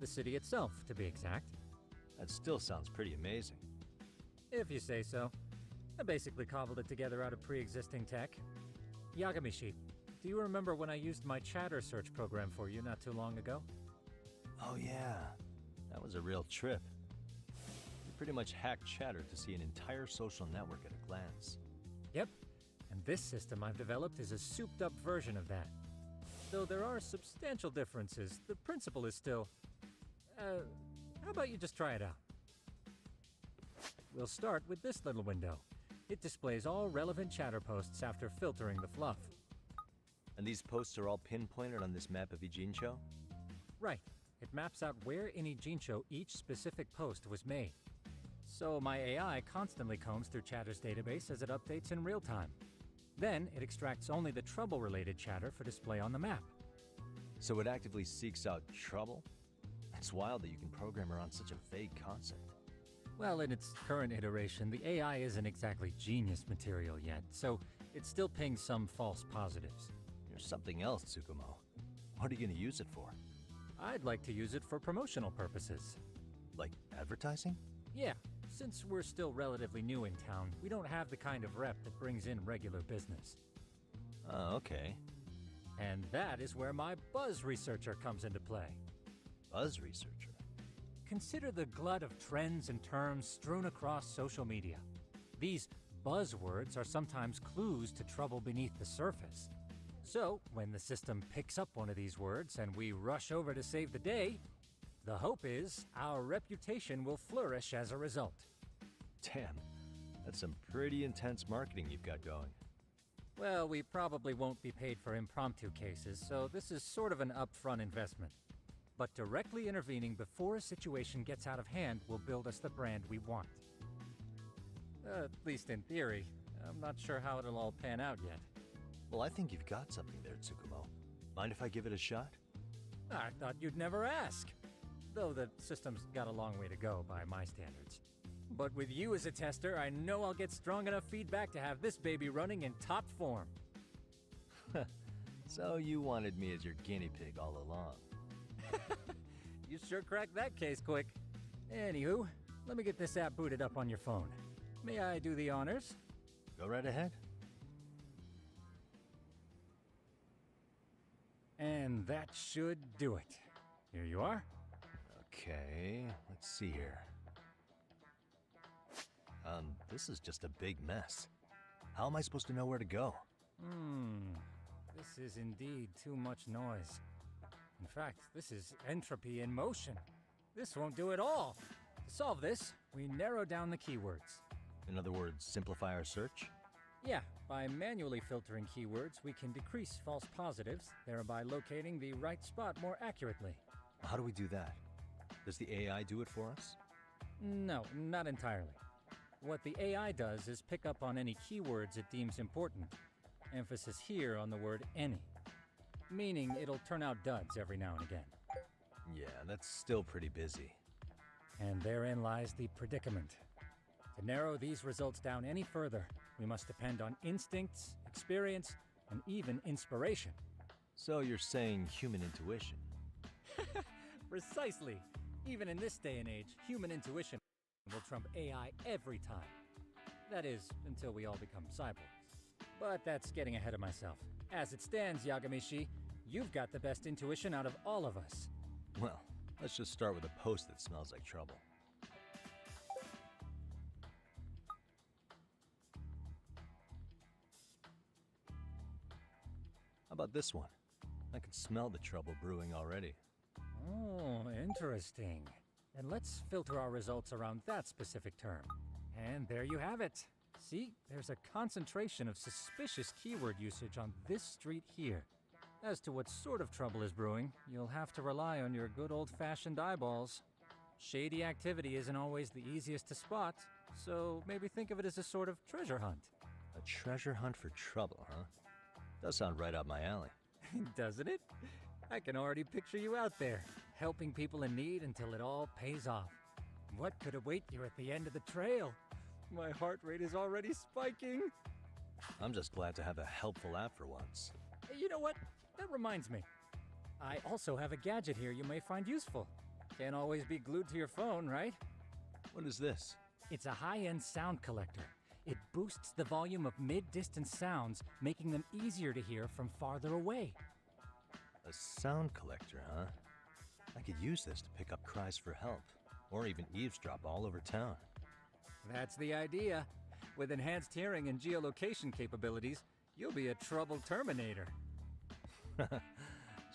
The city itself, to be exact. That still sounds pretty amazing. If you say so. I basically cobbled it together out of pre-existing tech. Yagami-shi, do you remember when I used my chatter search program for you not too long ago? Oh yeah, that was a real trip. You pretty much hacked chatter to see an entire social network at a glance. Yep, and this system I've developed is a souped-up version of that. Though there are substantial differences, the principle is still... how about you just try it out? We'll start with this little window. It displays all relevant chatter posts after filtering the fluff. And these posts are all pinpointed on this map of Ijincho? Right. It maps out where in Ijincho each specific post was made. So my AI constantly combs through Chatter's database as it updates in real time. Then it extracts only the trouble-related chatter for display on the map. So it actively seeks out trouble? It's wild that you can program around such a vague concept. Well, in its current iteration, the AI isn't exactly genius material yet, so it still pings some false positives. You're something else, Tsukumo. What are you going to use it for? I'd like to use it for promotional purposes. Like advertising? Yeah, since we're still relatively new in town, we don't have the kind of rep that brings in regular business. Oh, okay. And that is where my buzz researcher comes into play. Buzz researcher? Consider the glut of trends and terms strewn across social media. These buzzwords are sometimes clues to trouble beneath the surface. So, when the system picks up one of these words and we rush over to save the day, the hope is our reputation will flourish as a result. Damn, that's some pretty intense marketing you've got going. Well, we probably won't be paid for impromptu cases, so this is sort of an upfront investment. But directly intervening before a situation gets out of hand will build us the brand we want. At least in theory. I'm not sure how it'll all pan out yet. Well, I think you've got something there, Tsukumo. Mind if I give it a shot? I thought you'd never ask. Though the system's got a long way to go by my standards. But with you as a tester, I know I'll get strong enough feedback to have this baby running in top form. So you wanted me as your guinea pig all along. You sure cracked that case quick. Anywho, let me get this app booted up on your phone. May I do the honors? Go right ahead. And that should do it. Here you are. Okay, let's see here. This is just a big mess. How am I supposed to know where to go? This is indeed too much noise. In fact, this is entropy in motion. This won't do it all. To solve this, we narrow down the keywords. In other words, simplify our search? Yeah, by manually filtering keywords, we can decrease false positives, thereby locating the right spot more accurately. How do we do that? Does the AI do it for us? No, not entirely. What the AI does is pick up on any keywords it deems important. Emphasis here on the word any. Meaning it'll turn out duds every now and again. Yeah, that's still pretty busy. And therein lies the predicament. To narrow these results down any further, we must depend on instincts, experience, and even inspiration. So you're saying human intuition? Precisely. Even in this day and age, human intuition will trump AI every time. That is, until we all become cyborgs. But that's getting ahead of myself. As it stands, Yagami-shi, you've got the best intuition out of all of us. Well, let's just start with a post that smells like trouble. How about this one? I can smell the trouble brewing already. Oh, interesting. And let's filter our results around that specific term. And there you have it. See, there's a concentration of suspicious keyword usage on this street here. As to what sort of trouble is brewing, you'll have to rely on your good old-fashioned eyeballs. Shady activity isn't always the easiest to spot, so maybe think of it as a sort of treasure hunt. A treasure hunt for trouble, huh? Does sound right up my alley. Doesn't it? I can already picture you out there, helping people in need until it all pays off. What could await you at the end of the trail? My heart rate is already spiking. I'm just glad to have a helpful app for once. You know what? That reminds me. I also have a gadget here you may find useful. Can't always be glued to your phone, right? What is this? It's a high-end sound collector. It boosts the volume of mid-distance sounds, making them easier to hear from farther away. A sound collector, huh? I could use this to pick up cries for help, or even eavesdrop all over town. That's the idea. With enhanced hearing and geolocation capabilities, you'll be a trouble terminator.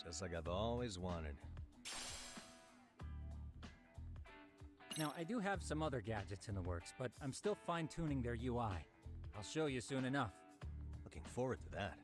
Just like I've always wanted. Now, I do have some other gadgets in the works, but I'm still fine-tuning their UI. I'll show you soon enough. Looking forward to that.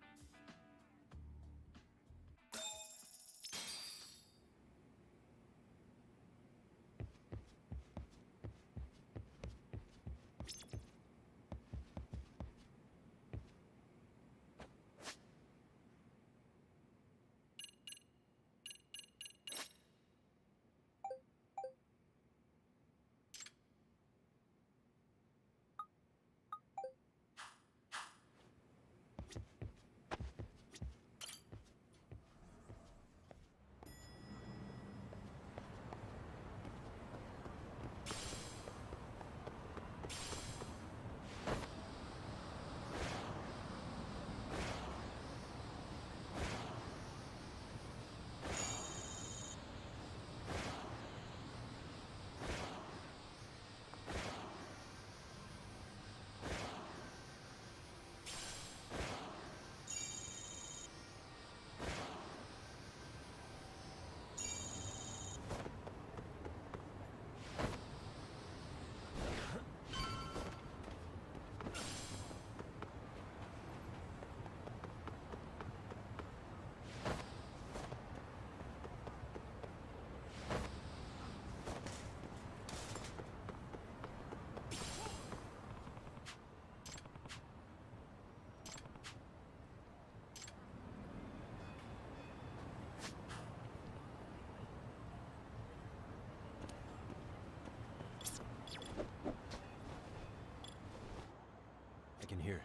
I can hear it.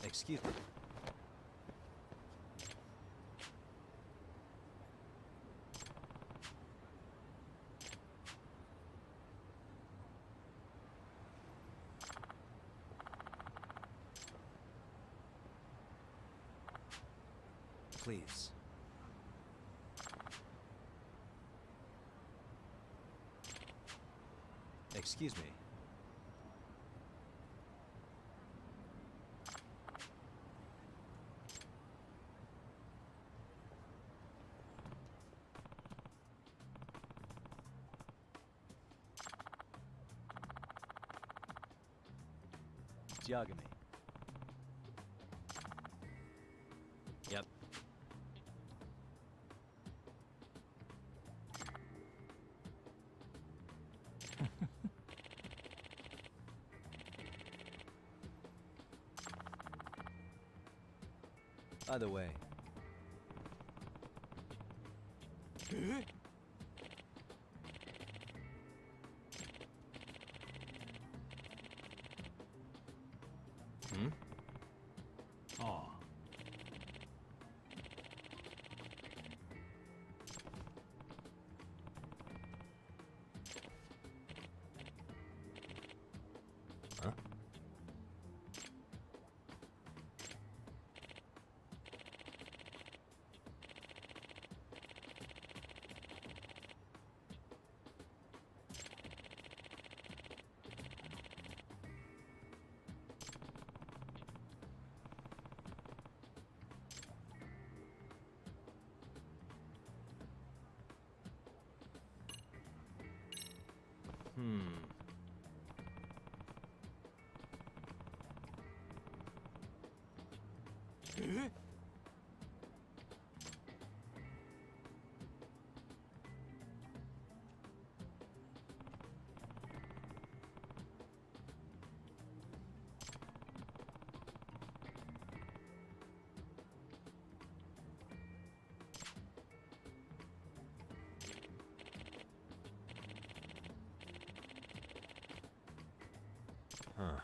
Excuse me. Please. Excuse me. Yagami. Yep. Either way. Hmm? Aw. Huh? Hmm. Huh.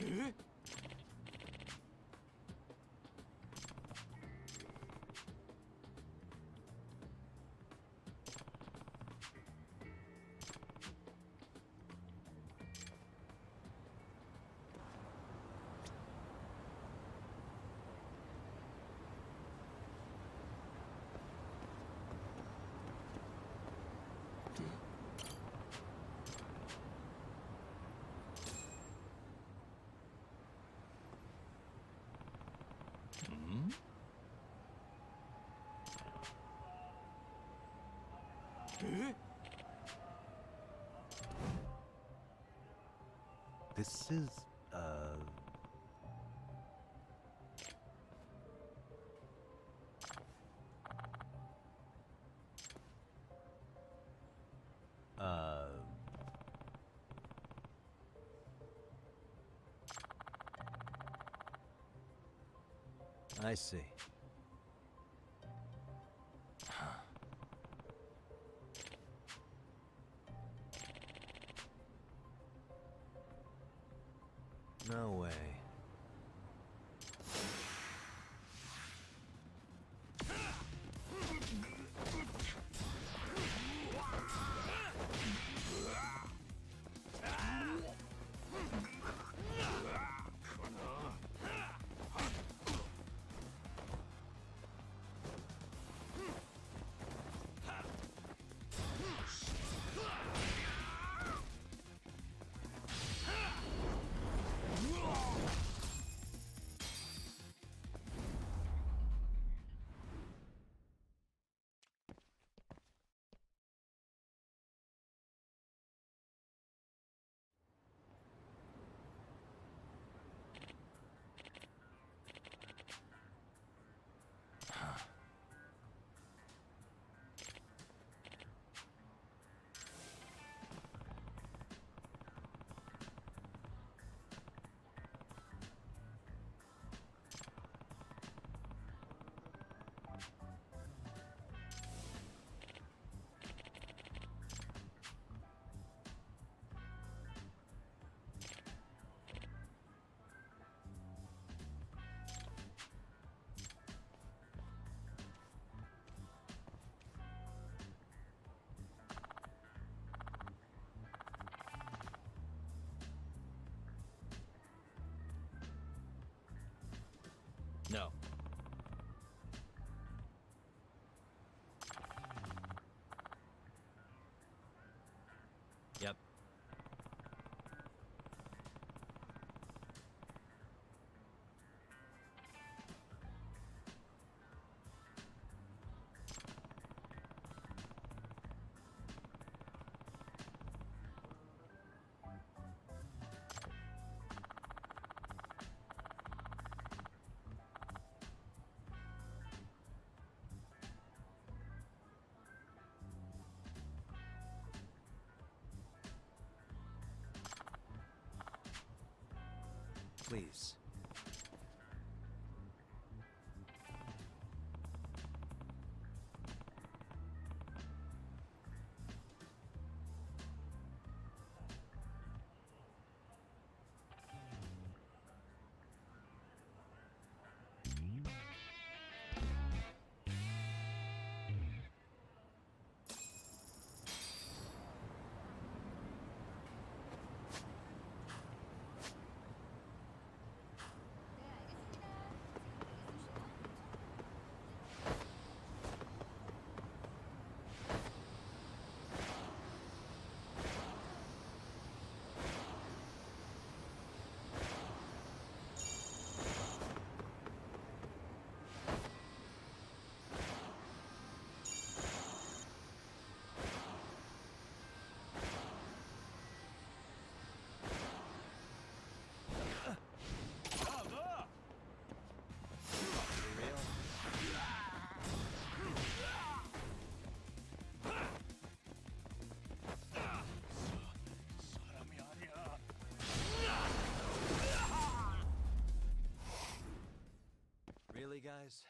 Hmm? Hmm? This is, I see. No way. please. Really, guys?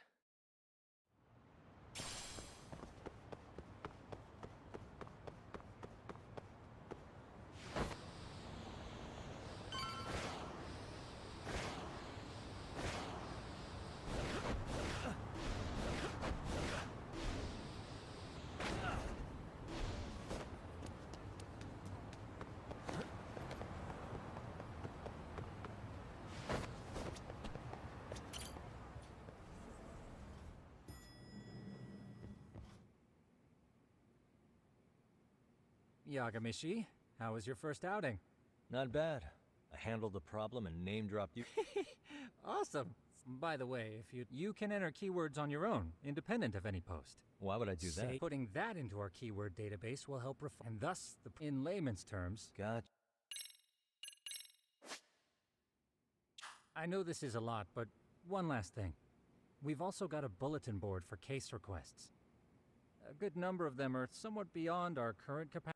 Yagamishi, how was your first outing? Not bad. I handled the problem and name-dropped you. Awesome. By the way, if you can enter keywords on your own, independent of any post. Why would I do that? Putting that into our keyword database will help refine, and thus, in layman's terms... Gotcha. I know this is a lot, but one last thing. We've also got a bulletin board for case requests. A good number of them are somewhat beyond our current capacity.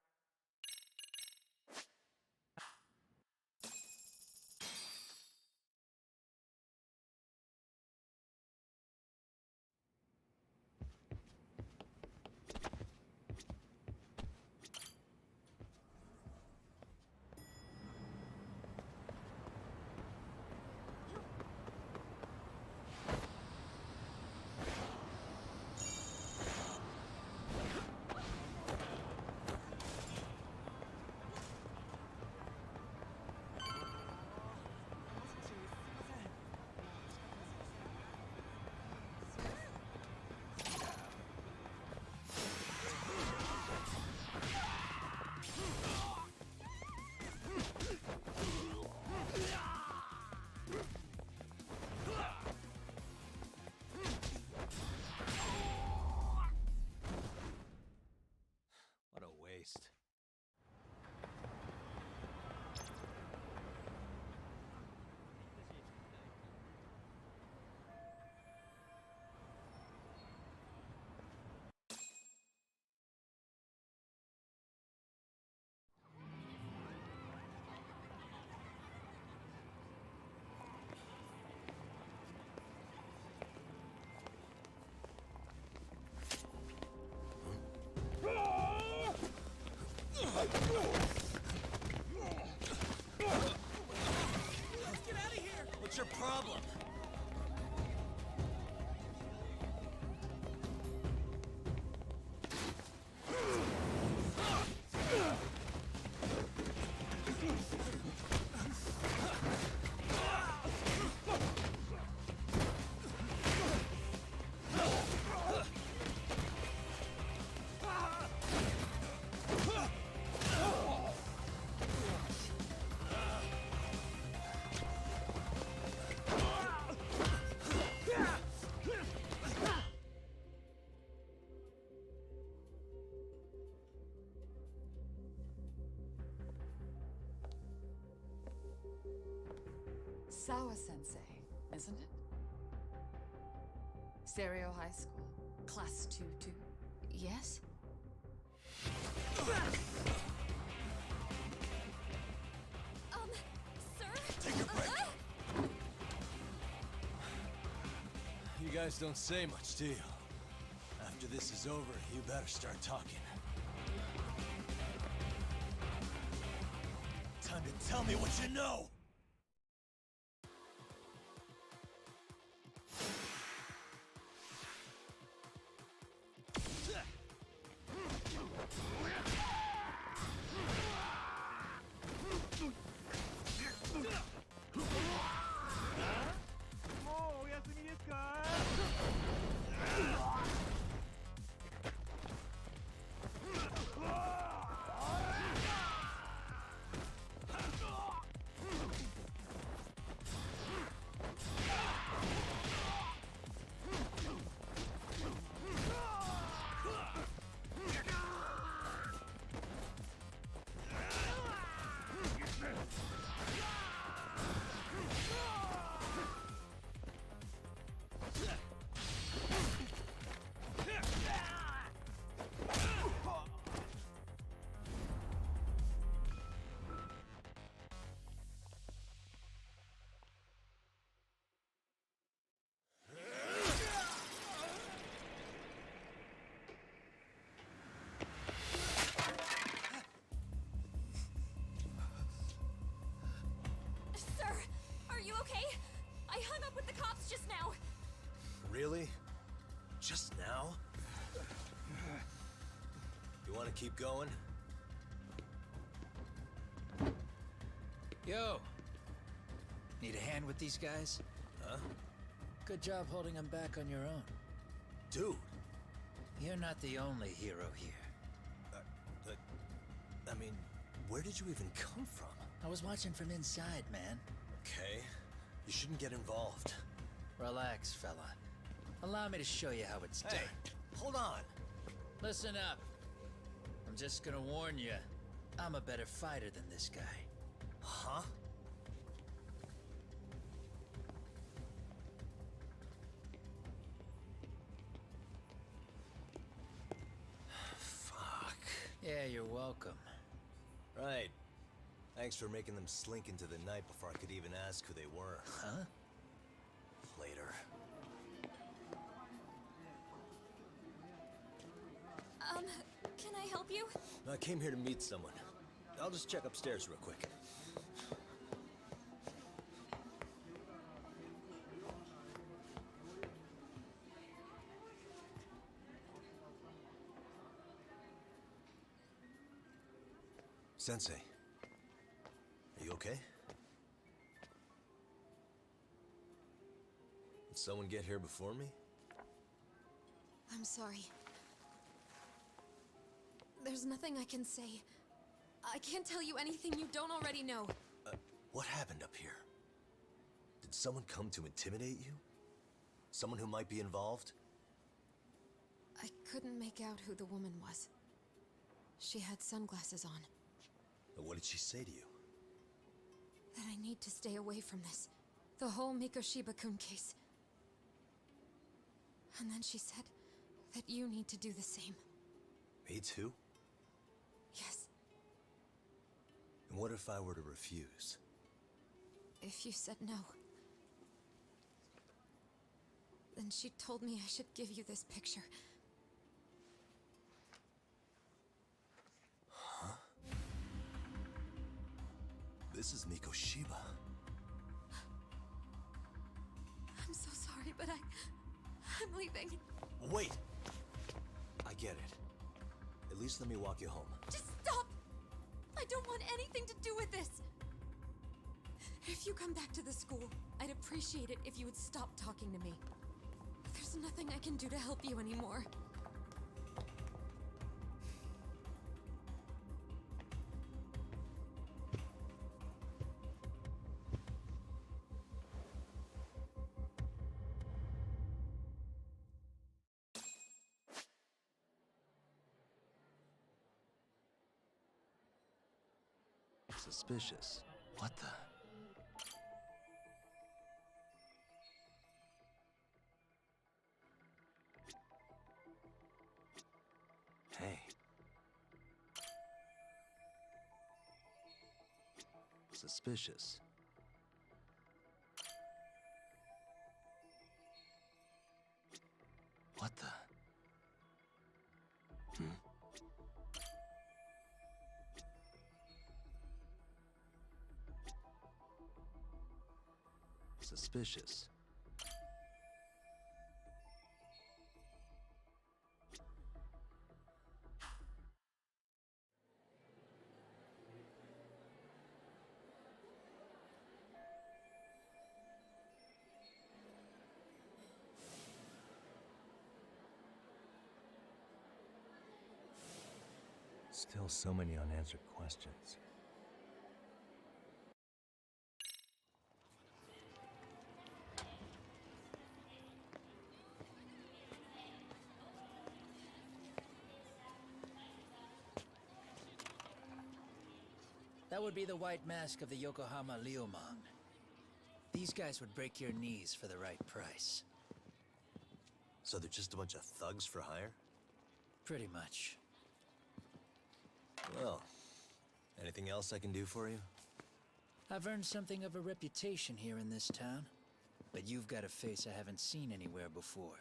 What a waste. Get out of here! What's your problem? Sawa-sensei, isn't it? Stereo High School, Class 2-2. Yes? Sir? Take a break. guys don't say much, do you? After this is over, you better start talking. Time to tell me what you know! Sir, are you okay? I hung up with the cops just now. Really? Just now? You want to keep going? Yo! Need a hand with these guys? Huh? Good job holding them back on your own. Dude! You're not the only hero here. I mean, where did you even come from? I was watching from inside, man. Okay. You shouldn't get involved. Relax, fella. Allow me to show you how it's done. Hold on. Listen up. I'm just gonna warn you. I'm a better fighter than this guy. Huh? Fuck. Yeah, you're welcome. Right. Thanks for making them slink into the night before I could even ask who they were. Huh? Later. Can I help you? I came here to meet someone. I'll just check upstairs real quick. Sensei, are you okay? Did someone get here before me? I'm sorry. There's nothing I can say. I can't tell you anything you don't already know. What happened up here? Did someone come to intimidate you? Someone who might be involved? I couldn't make out who the woman was. She had sunglasses on. What did she say to you? That I need to stay away from this. The whole Mikoshiba-kun case. And then she said that you need to do the same. Me too? Yes. And what if I were to refuse? If you said no. Then she told me I should give you this picture. Huh? This is Mikoshiba. I'm so sorry, but I'm leaving. Wait! I get it. At least let me walk you home. Just stop! I don't want anything to do with this! If you come back to the school, I'd appreciate it if you would stop talking to me. There's nothing I can do to help you anymore. Suspicious. What the? Hey. Suspicious. suspicious. Still so many unanswered questions. That would be the white mask of the Yokohama Liumang. These guys would break your knees for the right price. So they're just a bunch of thugs for hire? Pretty much. Well, anything else I can do for you? I've earned something of a reputation here in this town. But you've got a face I haven't seen anywhere before.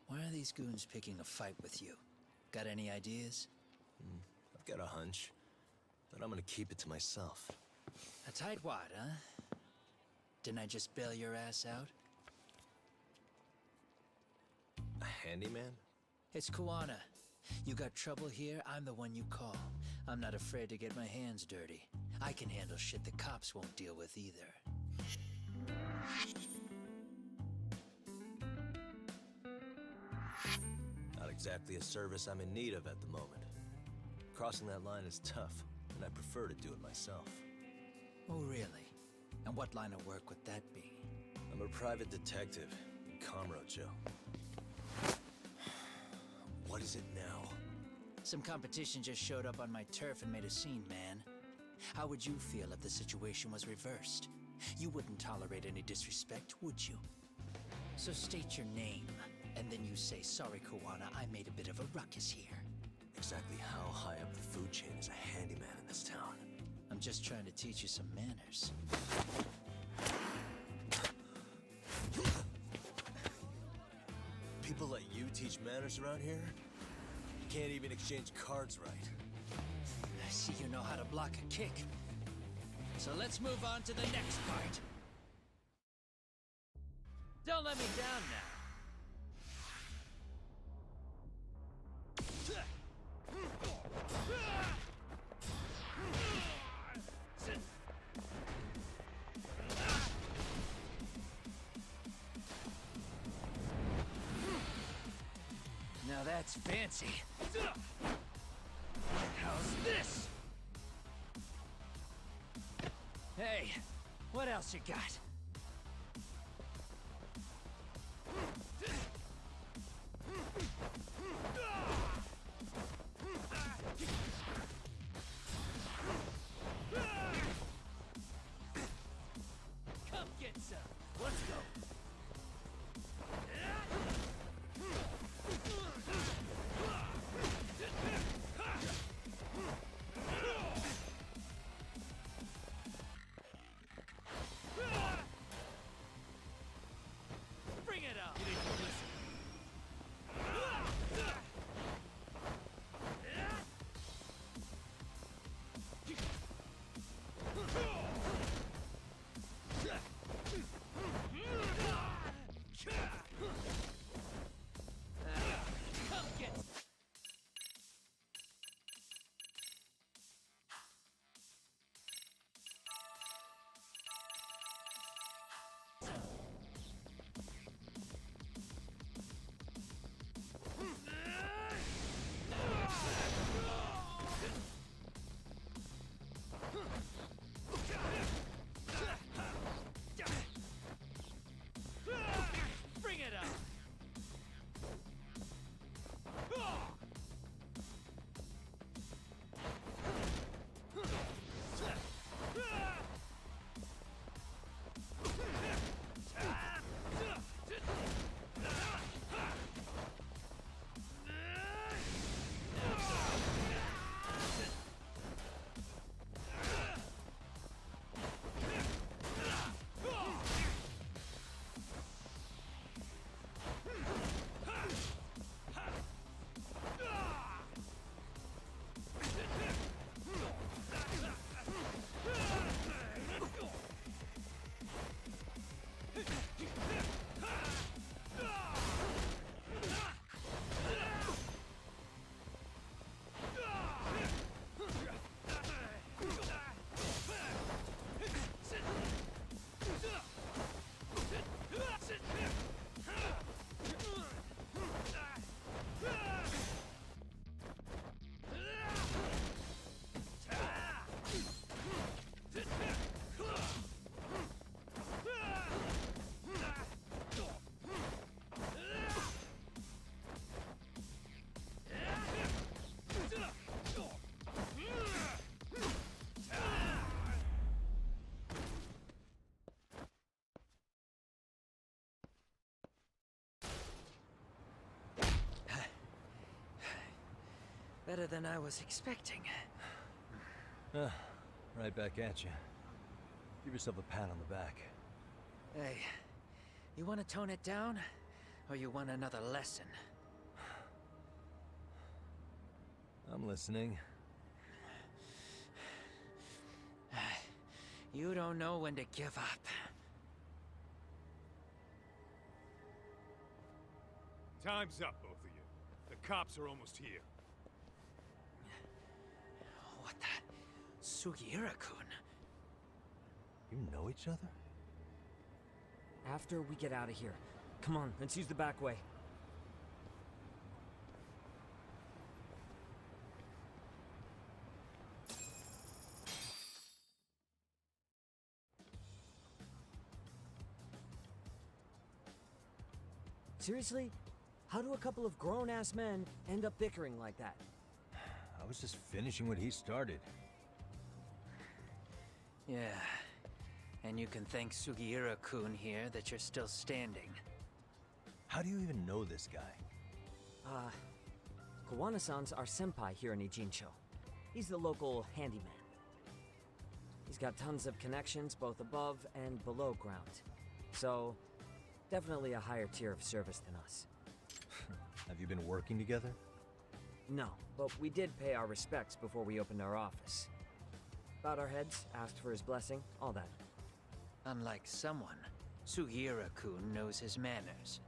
Why are these goons picking a fight with you? Got any ideas? I've got a hunch, but I'm gonna keep it to myself. A tightwad, huh? Didn't I just bail your ass out? A handyman? It's Kuwana. You got trouble here, I'm the one you call. I'm not afraid to get my hands dirty. I can handle shit the cops won't deal with either. Not exactly a service I'm in need of at the moment. Crossing that line is tough, and I prefer to do it myself. Oh, really? And what line of work would that be? I'm a private detective in Kamurocho. What is it now? Some competition just showed up on my turf and made a scene, man. How would you feel if the situation was reversed? You wouldn't tolerate any disrespect, would you? So state your name, and then you say, "Sorry, Kuwana, I made a bit of a ruckus here." Exactly how high up the food chain is a handyman in this town? I'm just trying to teach you some manners. People let you teach manners around here? You can't even exchange cards right. I see you know how to block a kick. So let's move on to the next part. Don't let me down now. Now that's fancy. How's this? Hey, what else you got? Come get some. Let's go. Better than I was expecting. Right back at you. Give yourself a pat on the back. Hey, you want to tone it down? Or you want another lesson? I'm listening. You don't know when to give up. Time's up, both of you. The cops are almost here. What the? Sugiura-kun? You know each other? After we get out of here. Come on, let's use the back way. Seriously? How do a couple of grown-ass men end up bickering like that? I was just finishing what he started. Yeah. And you can thank Sugiura-kun here that you're still standing. How do you even know this guy? Kawana-san's our senpai here in Ijincho. He's the local handyman. He's got tons of connections both above and below ground. So, definitely a higher tier of service than us. Have you been working together? No, but we did pay our respects before we opened our office. Bowed our heads, asked for his blessing, all that. Unlike someone, Sugiura-kun knows his manners.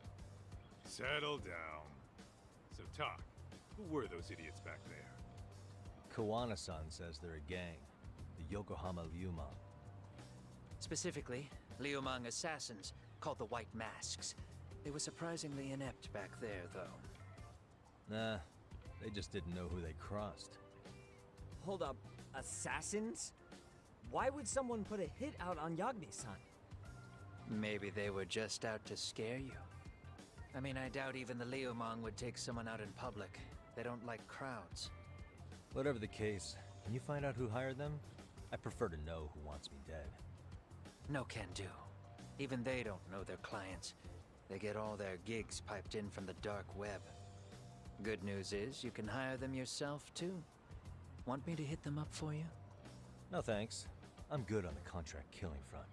Settle down. So, talk. Who were those idiots back there? Kawana-san says they're a gang. The Yokohama Liumang. Specifically, Liumang assassins, called the White Masks. They were surprisingly inept back there, though. Nah, they just didn't know who they crossed. Hold up, assassins? Why would someone put a hit out on Yagami-san? Maybe they were just out to scare you. I mean, I doubt even the Liumang would take someone out in public. They don't like crowds. Whatever the case, can you find out who hired them? I prefer to know who wants me dead. No can do. Even they don't know their clients. They get all their gigs piped in from the dark web. Good news is, you can hire them yourself, too. Want me to hit them up for you? No thanks. I'm good on the contract killing front.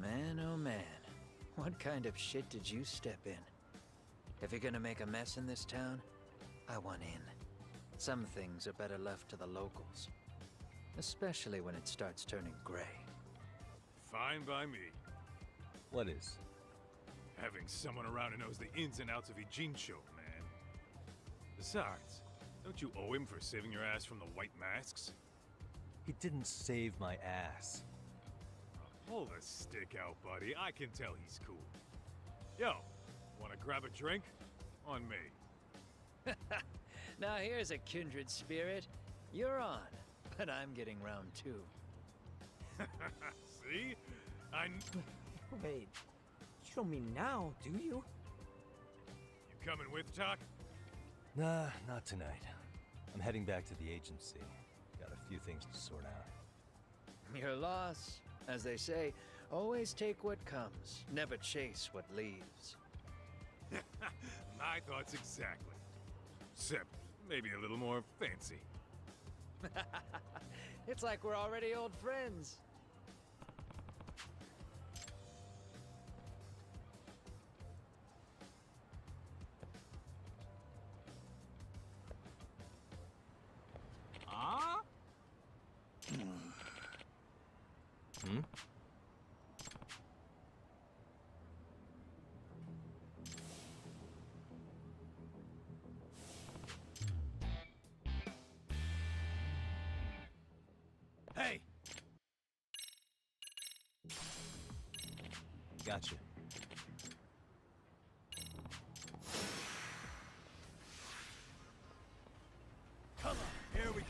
Man, oh man. What kind of shit did you step in? If you're gonna make a mess in this town, I want in. Some things are better left to the locals. Especially when it starts turning gray. Fine by me. What is? Having someone around who knows the ins and outs of Ijincho, man. Besides, don't you owe him for saving your ass from the White Masks? He didn't save my ass. Hold the stick out, buddy. I can tell he's cool. Yo, wanna grab a drink? On me. Now here's a kindred spirit. You're on, but I'm getting round two. See? Wait, you don't mean now, do you? You coming with, Talk? Nah, not tonight. I'm heading back to the agency. Got a few things to sort out. Your loss. As they say, always take what comes, never chase what leaves. My thoughts exactly. Except maybe a little more fancy. It's like we're already old friends. Ah? Hmm? Hey! Gotcha. Come on, here we go.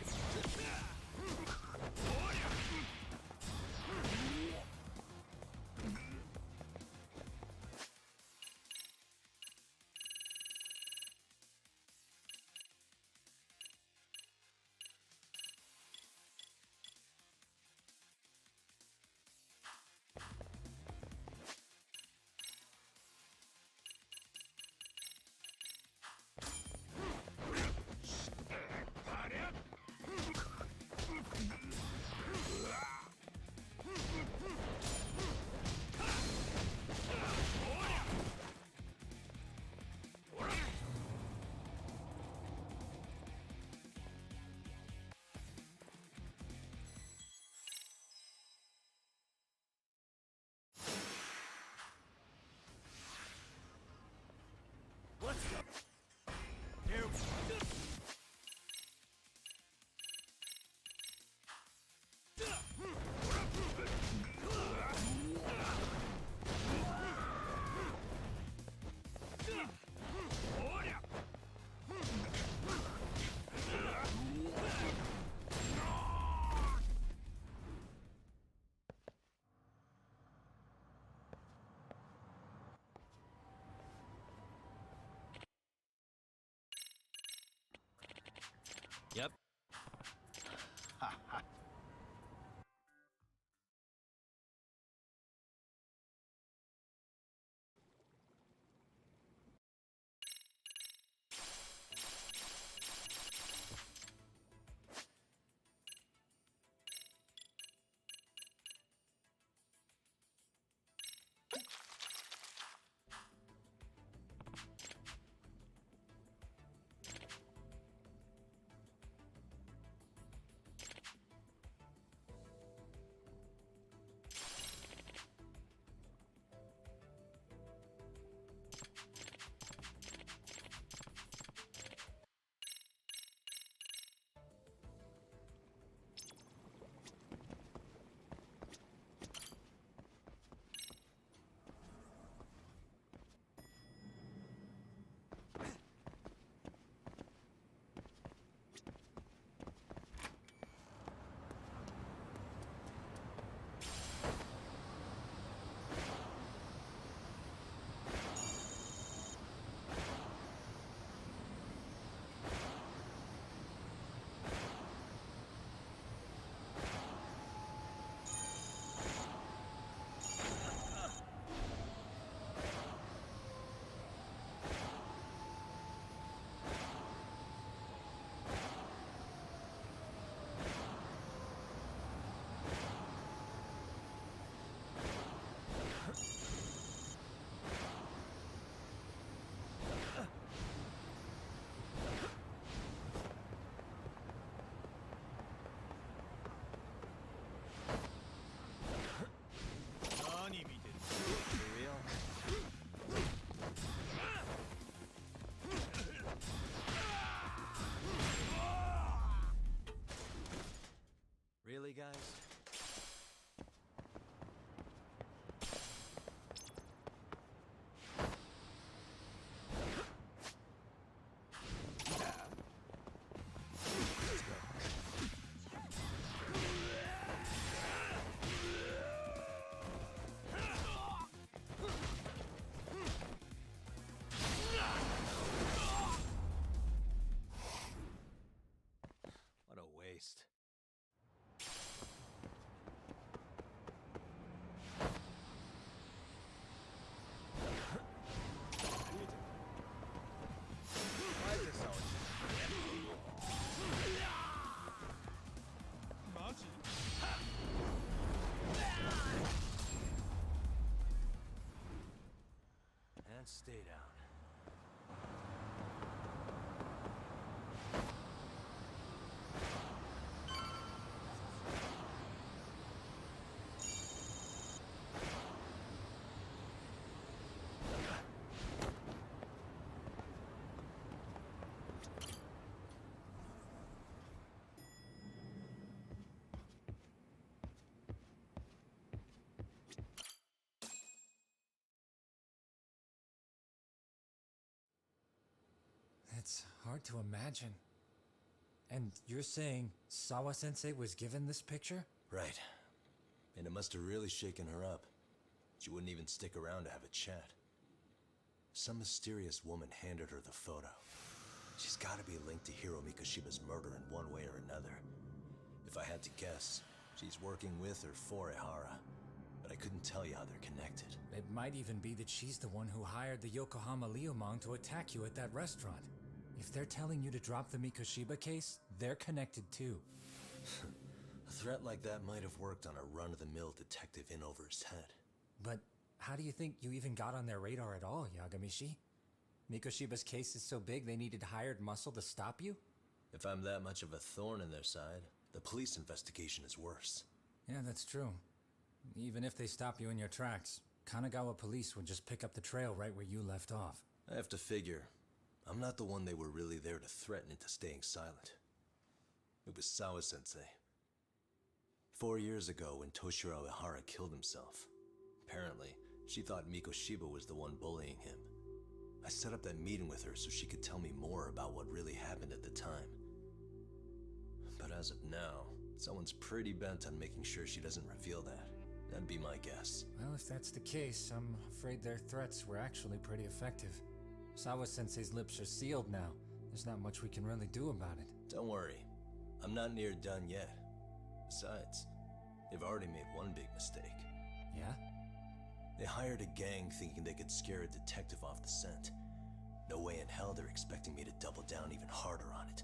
Yep. Really, guys? What a waste. And stay down. It's hard to imagine. And you're saying Sawa-sensei was given this picture? Right. And it must have really shaken her up. She wouldn't even stick around to have a chat. Some mysterious woman handed her the photo. She's gotta be linked to Hiro Mikoshiba's murder in one way or another. If I had to guess, she's working with or for Ehara. But I couldn't tell you how they're connected. It might even be that she's the one who hired the Yokohama Liumang to attack you at that restaurant. If they're telling you to drop the Mikoshiba case, they're connected too. A threat like that might have worked on a run-of-the-mill detective in over his head. But how do you think you even got on their radar at all, Yagamishi? Mikoshiba's case is so big they needed hired muscle to stop you? If I'm that much of a thorn in their side, the police investigation is worse. Yeah, that's true. Even if they stop you in your tracks, Kanagawa police would just pick up the trail right where you left off. I have to figure, I'm not the one they were really there to threaten into staying silent. It was Sawa-sensei. 4 years ago when Toshiro Ehara killed himself, apparently, she thought Mikoshiba was the one bullying him. I set up that meeting with her so she could tell me more about what really happened at the time. But as of now, someone's pretty bent on making sure she doesn't reveal that. That'd be my guess. Well, if that's the case, I'm afraid their threats were actually pretty effective. Sawa-sensei's lips are sealed now. There's not much we can really do about it. Don't worry. I'm not near done yet. Besides, they've already made one big mistake. Yeah? They hired a gang thinking they could scare a detective off the scent. No way in hell they're expecting me to double down even harder on it.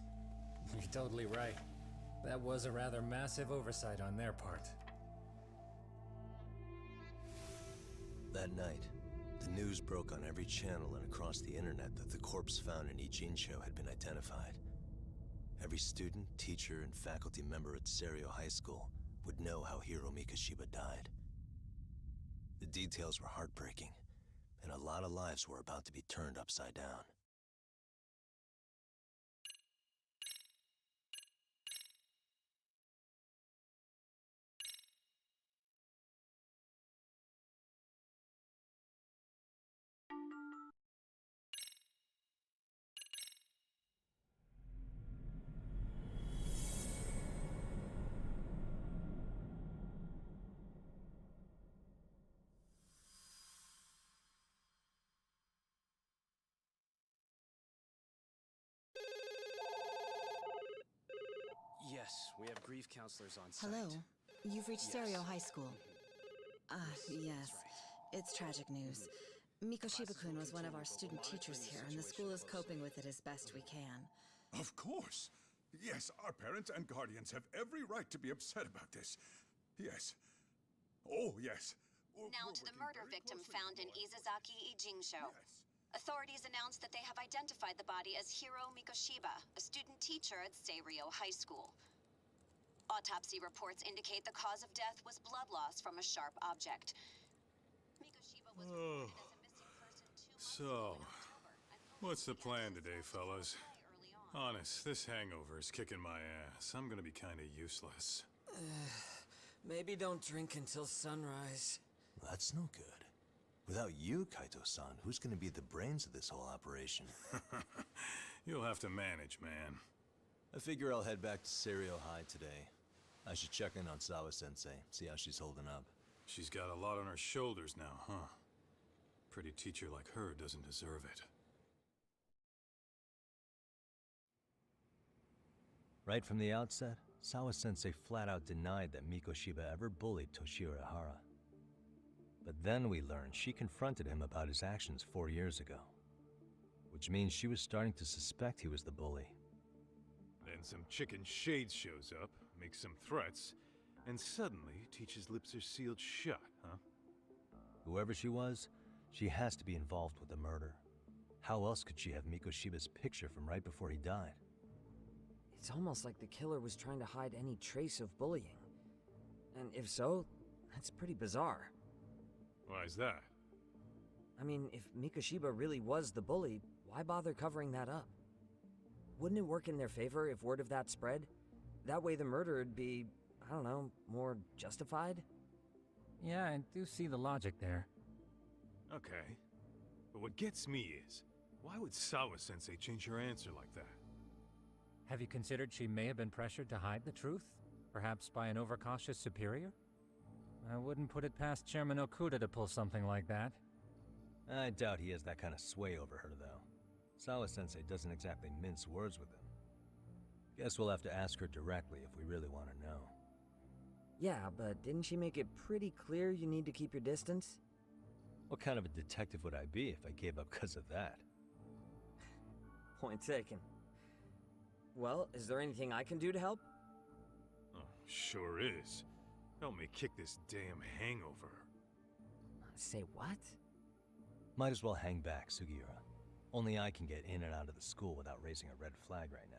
You're totally right. That was a rather massive oversight on their part. That night, the news broke on every channel and across the internet that the corpse found in Ijincho had been identified. Every student, teacher, and faculty member at Serio High School would know how Hiro Mikashiba died. The details were heartbreaking, and a lot of lives were about to be turned upside down. Yes, we have grief counselors on site. Hello. You've reached Yes. Serio High School. Yes. It's tragic news. Mikoshiba-kun was one of our student teachers here, and the school is coping with it as best we can. Of course. Yes, our parents and guardians have every right to be upset about this. Yes. Oh, yes. Now to the murder victim found in Izazaki Ijincho. Authorities announced that they have identified the body as Hiro Mikoshiba, a student teacher at Serio High School. Autopsy reports indicate the cause of death was blood loss from a sharp object. Mikoshiba was reported as a missing person 2 months So, what's the plan today, fellas? Honest, this hangover is kicking my ass. I'm gonna be kinda useless. Maybe don't drink until sunrise. That's no good. Without you, Kaito-san, who's gonna be the brains of this whole operation? You'll have to manage, man. I figure I'll head back to Serio High today. I should check in on Sawa-sensei, see how she's holding up. She's got a lot on her shoulders now, huh? Pretty teacher like her doesn't deserve it. Right from the outset, Sawa-sensei flat out denied that Mikoshiba ever bullied Toshiro Ihara. But then we learned she confronted him about his actions 4 years ago. Which means she was starting to suspect he was the bully. Then some chicken shades shows up, makes some threats, and suddenly teacher's lips are sealed shut, huh? Whoever she was, she has to be involved with the murder. How else could she have Mikoshiba's picture from right before he died? It's almost like the killer was trying to hide any trace of bullying. And if so, that's pretty bizarre. Why is that? I mean, if Mikoshiba really was the bully, why bother covering that up? Wouldn't it work in their favor if word of that spread? That way the murder would be, I don't know, more justified? Yeah, I do see the logic there. Okay. But what gets me is, why would Sawa-sensei change her answer like that? Have you considered she may have been pressured to hide the truth? Perhaps by an overcautious superior? I wouldn't put it past Chairman Okuda to pull something like that. I doubt he has that kind of sway over her, though. Sawa-sensei doesn't exactly mince words with him. Guess we'll have to ask her directly if we really want to know. Yeah, but didn't she make it pretty clear you need to keep your distance? What kind of a detective would I be if I gave up because of that? Point taken. Well, is there anything I can do to help? Oh, sure is. Help me kick this damn hangover. Say what? Might as well hang back, Sugiura. Only I can get in and out of the school without raising a red flag right now.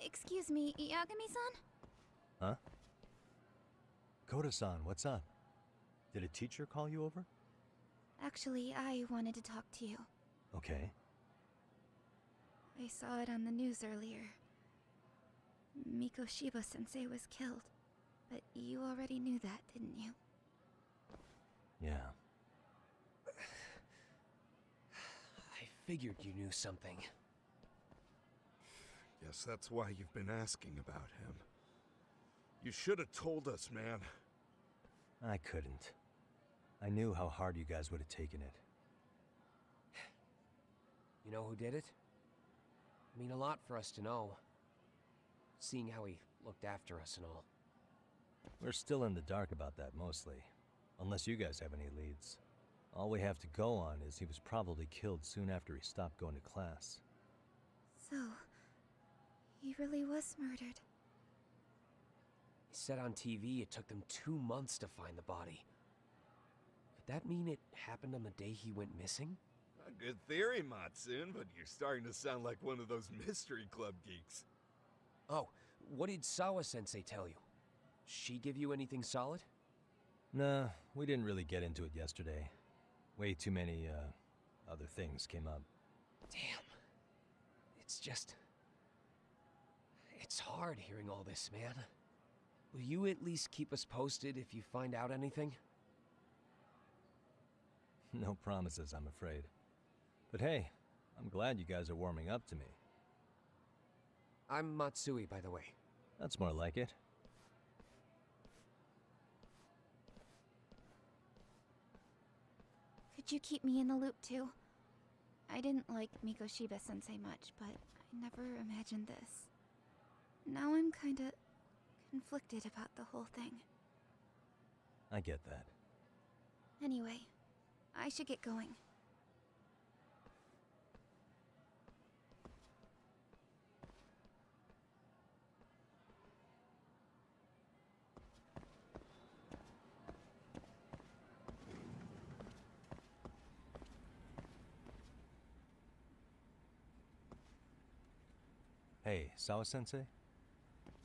Excuse me, Yagami-san? Huh? Koda-san, what's up? Did a teacher call you over? Actually, I wanted to talk to you. Okay. I saw it on the news earlier. Mikoshiba-sensei was killed. But you already knew that, didn't you? Yeah. I figured you knew something. Guess that's why you've been asking about him. You should have told us, man. I couldn't. I knew how hard you guys would have taken it. You know who did it? I mean a lot for us to know. Seeing how he looked after us and all. We're still in the dark about that, mostly. Unless you guys have any leads. All we have to go on is he was probably killed soon after he stopped going to class. So, he really was murdered. He said on TV it took them 2 months to find the body. Could that mean it happened on the day he went missing? A good theory, Matsune, but you're starting to sound like one of those mystery club geeks. Oh, what did Sawa-sensei tell you? She give you anything solid? Nah, we didn't really get into it yesterday. Way too many, other things came up. Damn. It's just... It's hard hearing all this, man. Will you at least keep us posted if you find out anything? No promises, I'm afraid. But hey, I'm glad you guys are warming up to me. I'm Matsui, by the way. That's more like it. Could you keep me in the loop too? I didn't like Mikoshiba-sensei much, but I never imagined this. Now I'm kinda conflicted about the whole thing. I get that. Anyway, I should get going. Hey, Sawa-sensei?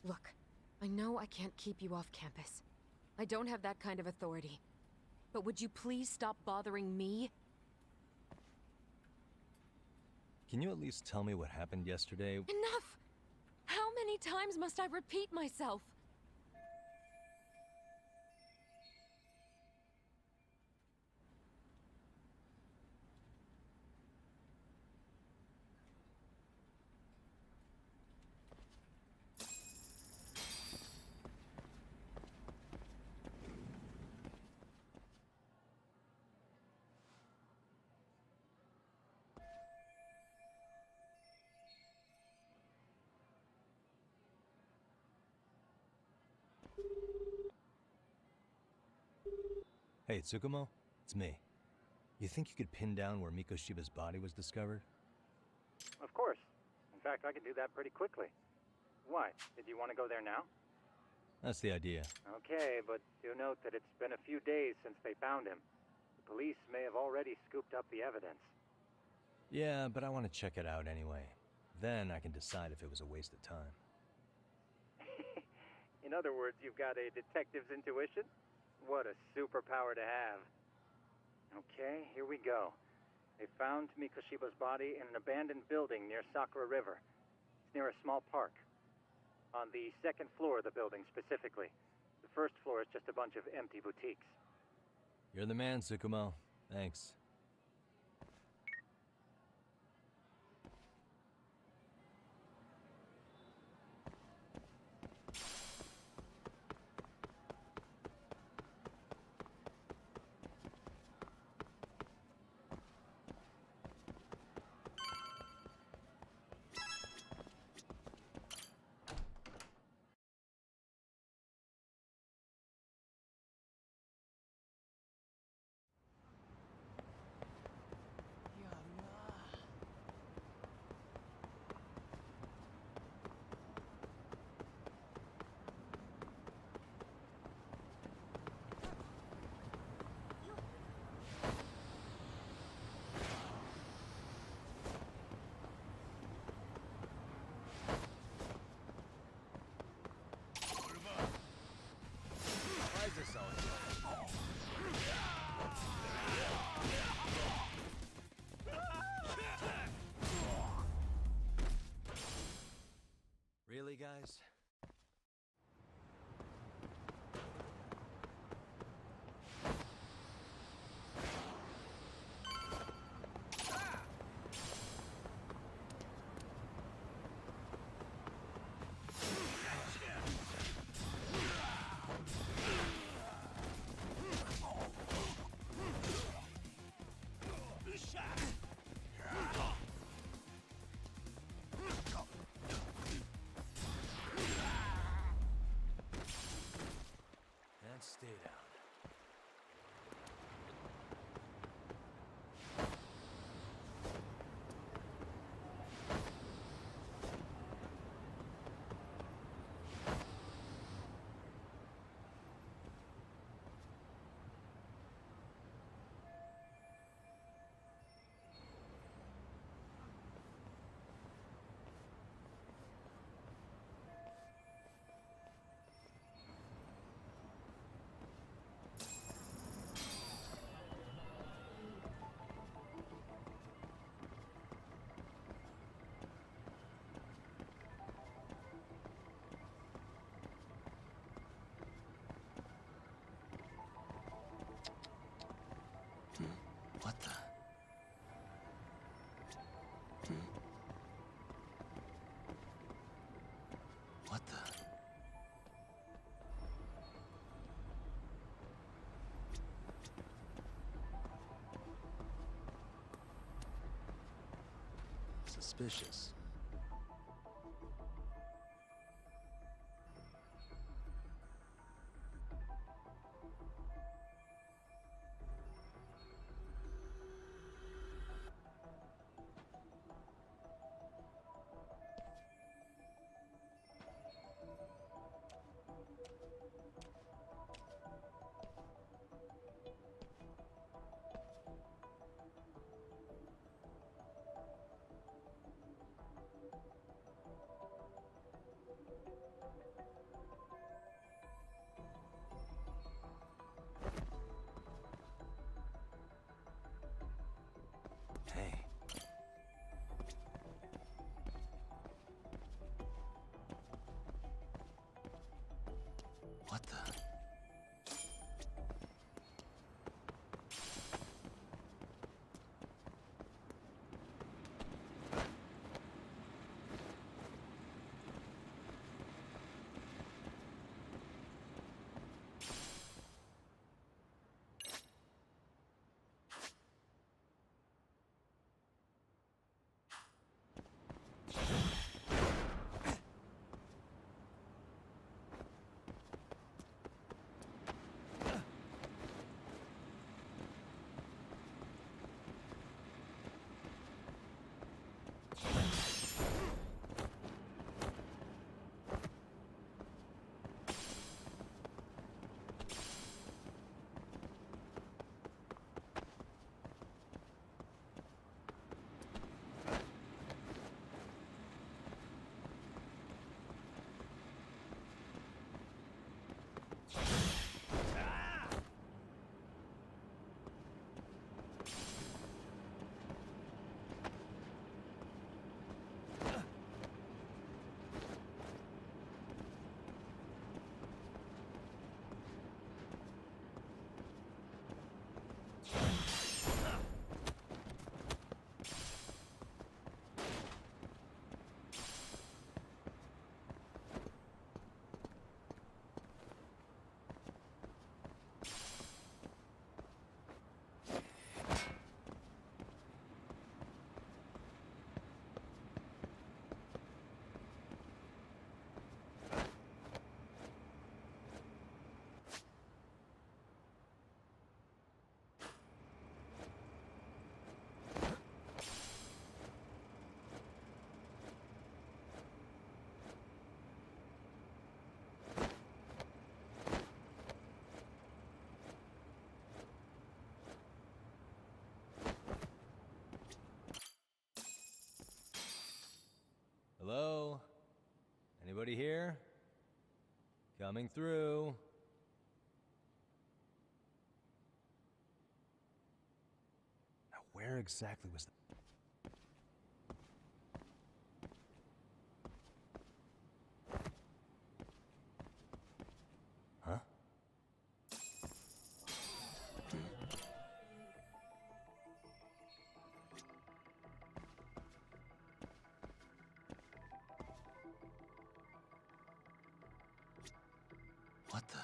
Look, I know I can't keep you off campus. I don't have that kind of authority. But would you please stop bothering me? Can you at least tell me what happened yesterday? Enough! How many times must I repeat myself? Hey, Tsukumo? It's me. You think you could pin down where Mikoshiba's body was discovered? Of course. In fact, I can do that pretty quickly. Why? Did you want to go there now? That's the idea. Okay, but do note that it's been a few days since they found him. The police may have already scooped up the evidence. Yeah, but I want to check it out anyway. Then I can decide if it was a waste of time. In other words, you've got a detective's intuition? What a superpower to have. Okay, here we go. They found Mikoshiba's body in an abandoned building near Sakura River. It's near a small park. On the second floor of the building, specifically. The first floor is just a bunch of empty boutiques. You're the man, Tsukumo. Thanks. stay down. What the? What the? Suspicious. Hey. What the? Hello? Anybody here? Coming through. Now, where exactly was that? Huh? What the?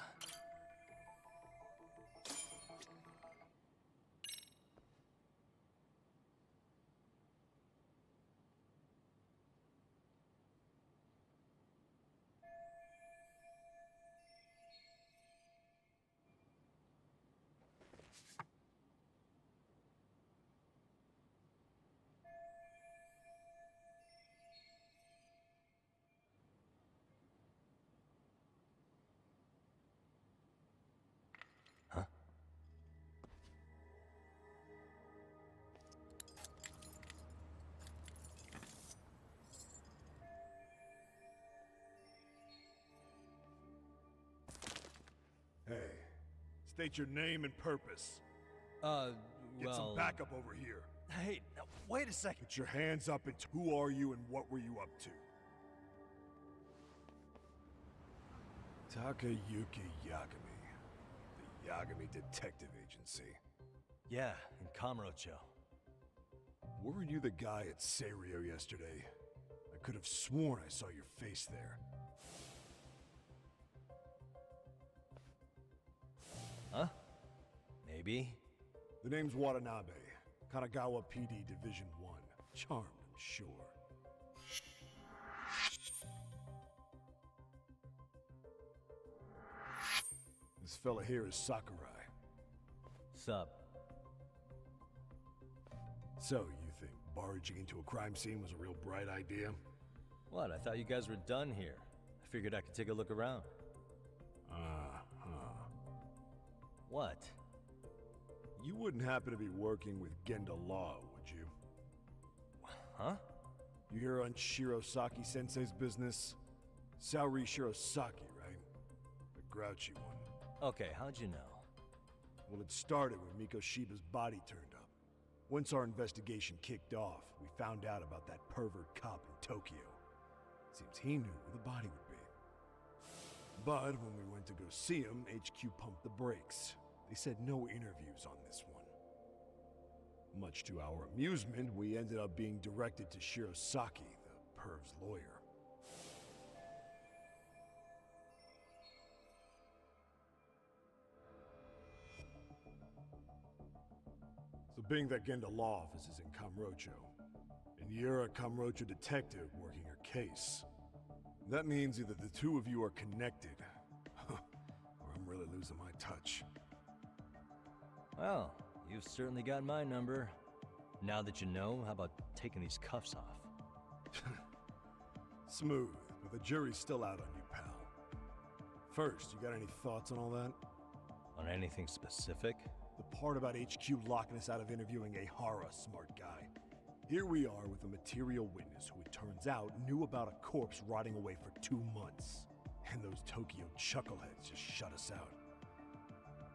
State your name and purpose. Get some well... backup over here. Hey, now, wait a second. Put your hands up and who are you and what were you up to? Takayuki Yagami. The Yagami Detective Agency. Yeah, in Kamurocho. Weren't you the guy at Serio yesterday? I could have sworn I saw your face there. Huh? Maybe. The name's Watanabe. Kanagawa PD Division 1. Charmed, I'm sure. This fella here is Sakurai. Sup? So, you think barging into a crime scene was a real bright idea? What? I thought you guys were done here. I figured I could take a look around. What? You wouldn't happen to be working with Genda Law, would you? Huh? You hear on Shirosaki Sensei's business? Saori Shirosaki, right? The grouchy one. Okay, how'd you know? Well, it started when Mikoshiba's body turned up. Once our investigation kicked off, we found out about that pervert cop in Tokyo. Seems he knew where the body would be. But when we went to go see him, HQ pumped the brakes. They said no interviews on this one. Much to our amusement, we ended up being directed to Shirosaki, the perv's lawyer. So being that Genda Law office is in Kamurocho, and you're a Kamurocho detective working her case, that means either the two of you are connected, or I'm really losing my touch. Well, you've certainly got my number. Now that you know, how about taking these cuffs off? Smooth, but the jury's still out on you, pal. First, you got any thoughts on all that? On anything specific? The part about HQ locking us out of interviewing a Hara, smart guy. Here we are with a material witness who it turns out knew about a corpse rotting away for 2 months. And those Tokyo chuckleheads just shut us out.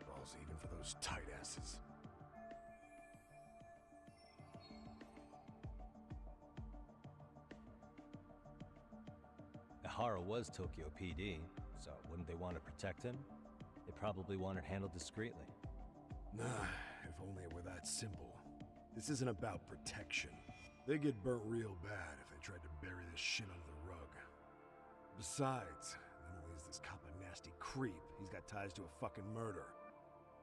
Balls even for those tight asses. Ihara was Tokyo PD, so wouldn't they want to protect him? They probably want it handled discreetly. Nah, if only it were that simple. This isn't about protection. They'd get burnt real bad if they tried to bury this shit under the rug. Besides, not only is this cop a nasty creep, he's got ties to a fucking murder.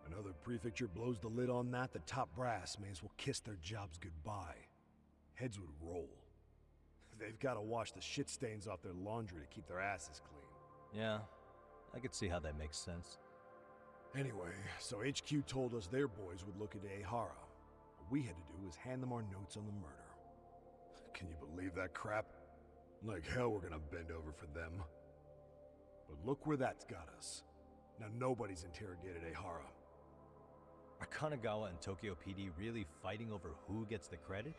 Another prefecture blows the lid on that, the top brass may as well kiss their jobs goodbye. Heads would roll. They've got to wash the shit stains off their laundry to keep their asses clean. Yeah, I could see how that makes sense. Anyway, so HQ told us their boys would look into Ihara. What we had to do was hand them our notes on the murder. Can you believe that crap? Like hell we're gonna bend over for them. But look where that's got us. Now nobody's interrogated Ihara. Are Kanagawa and Tokyo PD really fighting over who gets the credit?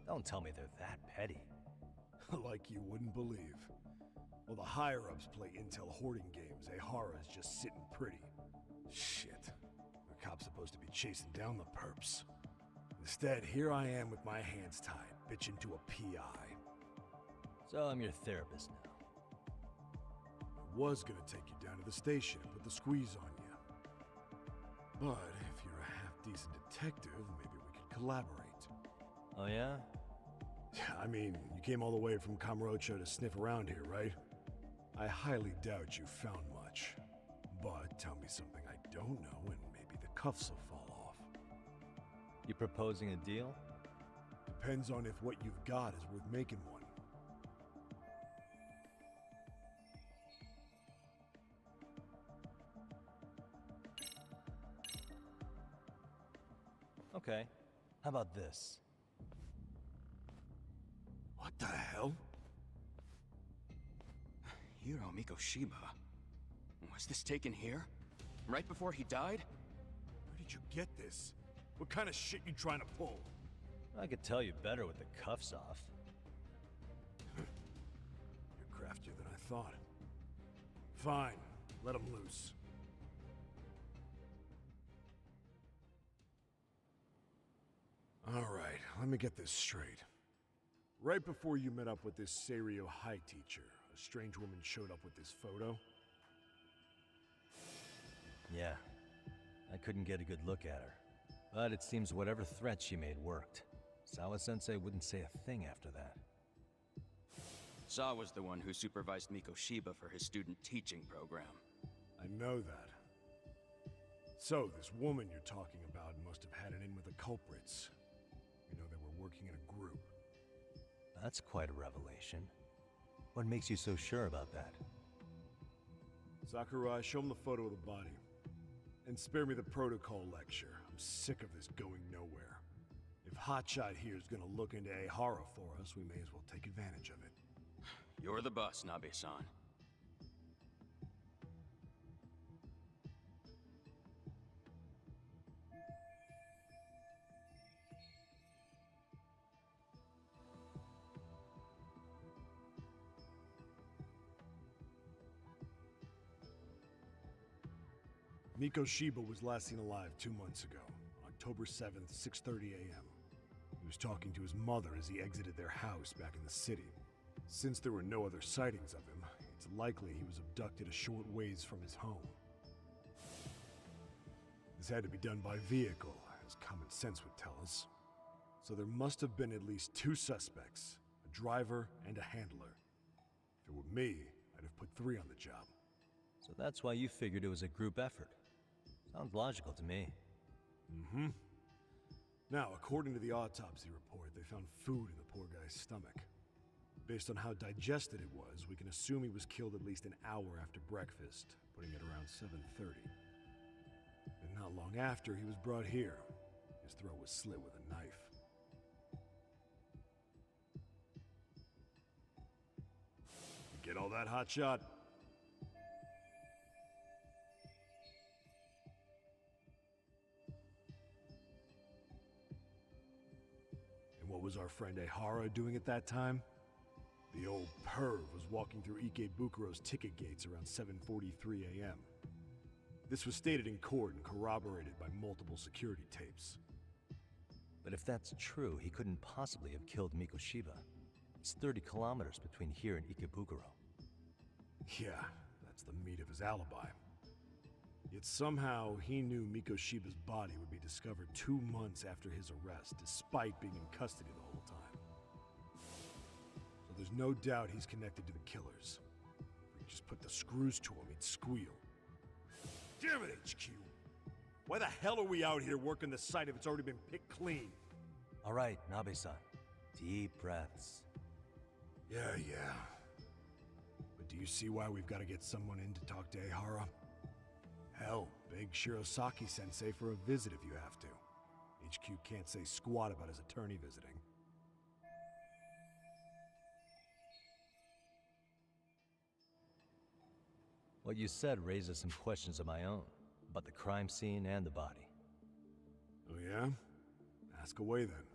Don't tell me they're that petty. Like you wouldn't believe. Well, the higher-ups play intel hoarding games. Ihara is just sitting pretty. Shit. The cop's supposed to be chasing down the perps. Instead, here I am with my hands tied, bitching to a PI. So I'm your therapist now. I was gonna take you down to the station and put the squeeze on you. But if you're a half-decent detective, maybe we could collaborate. Oh yeah? I mean, you came all the way from Kamurocho to sniff around here, right? I highly doubt you found much. But tell me something I don't know and maybe the cuffs will fall off. You proposing a deal? Depends on if what you've got is worth making one. Okay. How about this? What the hell? Hiro Mikoshiba. Was this taken here? Right before he died? Where did you get this? What kind of shit you trying to pull? I could tell you better with the cuffs off. You're craftier than I thought. Fine, let him loose. let me get this straight. Right before you met up with this Seiryo High teacher, a strange woman showed up with this photo? Yeah. I couldn't get a good look at her. But it seems whatever threat she made worked. Sawa-sensei wouldn't say a thing after that. Sawa's the one who supervised Mikoshiba for his student teaching program. I know that. So, this woman you're talking about must have had it in with the culprits. You know, they were working in a group. That's quite a revelation. What makes you so sure about that? Sakurai, show him the photo of the body. And spare me the protocol lecture. I'm sick of this going nowhere. If Hotshot here is gonna look into Ehara for us, we may as well take advantage of it. You're the boss, Nabe-san. Mikoshiba was last seen alive 2 months ago, October 7th, 6:30 a.m. He was talking to his mother as he exited their house back in the city. Since there were no other sightings of him, it's likely he was abducted a short ways from his home. This had to be done by vehicle, as common sense would tell us. So there must have been at least 2 suspects, a driver and a handler. If it were me, I'd have put 3 on the job. So that's why you figured it was a group effort. Sounds logical to me. Mm-hmm. Now, according to the autopsy report, they found food in the poor guy's stomach. Based on how digested it was, we can assume he was killed at least an hour after breakfast, putting it around 7:30. And not long after, he was brought here. His throat was slit with a knife. You get all that, Hotshot? What was our friend Ehara doing at that time? The old perv was walking through Ikebukuro's ticket gates around 7:43 a.m. This was stated in court and corroborated by multiple security tapes. But if that's true, he couldn't possibly have killed Mikoshiba. It's 30 kilometers between here and Ikebukuro. Yeah, that's the meat of his alibi. Yet somehow he knew Mikoshiba's body would be discovered 2 months after his arrest, despite being in custody the whole time. So there's no doubt he's connected to the killers. If we just put the screws to him, he'd squeal. Damn it, HQ! Why the hell are we out here working the site if it's already been picked clean? All right, Nabe-san. Deep breaths. Yeah. But do you see why we've got to get someone in to talk to Ehara? Hell, beg Shirosaki-sensei for a visit if you have to. HQ can't say squat about his attorney visiting. What you said raises some questions of my own, about the crime scene and the body. Oh yeah? Ask away then.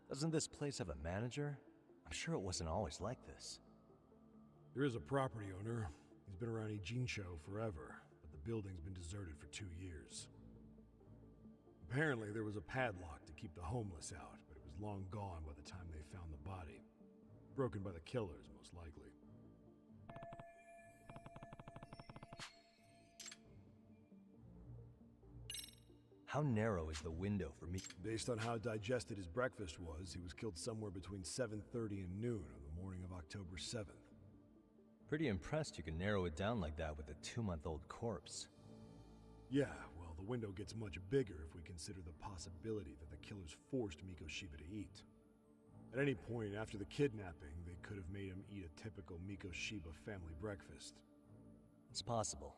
Doesn't this place have a manager? I'm sure it wasn't always like this. There is a property owner. He's been around Ijincho forever, but the building's been deserted for 2 years. Apparently, there was a padlock to keep the homeless out, but it was long gone by the time they found the body. Broken by the killers, most likely. How narrow is the window for me? Based on how digested his breakfast was, he was killed somewhere between 7:30 and noon on the morning of October 7th. Pretty impressed you can narrow it down like that with a 2-month-old corpse. Yeah, well, the window gets much bigger if we consider the possibility that the killers forced Mikoshiba to eat. At any point after the kidnapping, they could have made him eat a typical Mikoshiba family breakfast. It's possible.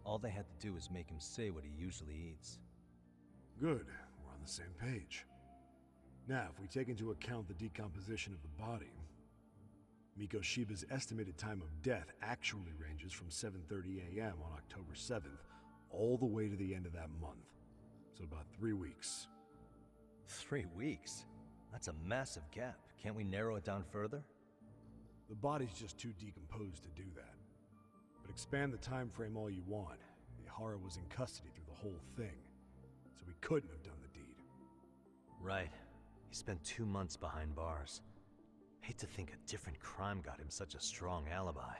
All they had to do was make him say what he usually eats. Good, we're on the same page. Now, if we take into account the decomposition of the body, Mikoshiba's estimated time of death actually ranges from 7:30 a.m. on October 7th all the way to the end of that month. So about 3 weeks. 3 weeks? That's a massive gap. Can't we narrow it down further? The body's just too decomposed to do that. But expand the time frame all you want. Ihara was in custody through the whole thing, so he couldn't have done the deed. Right. He spent 2 months behind bars. Hate to think a different crime got him such a strong alibi.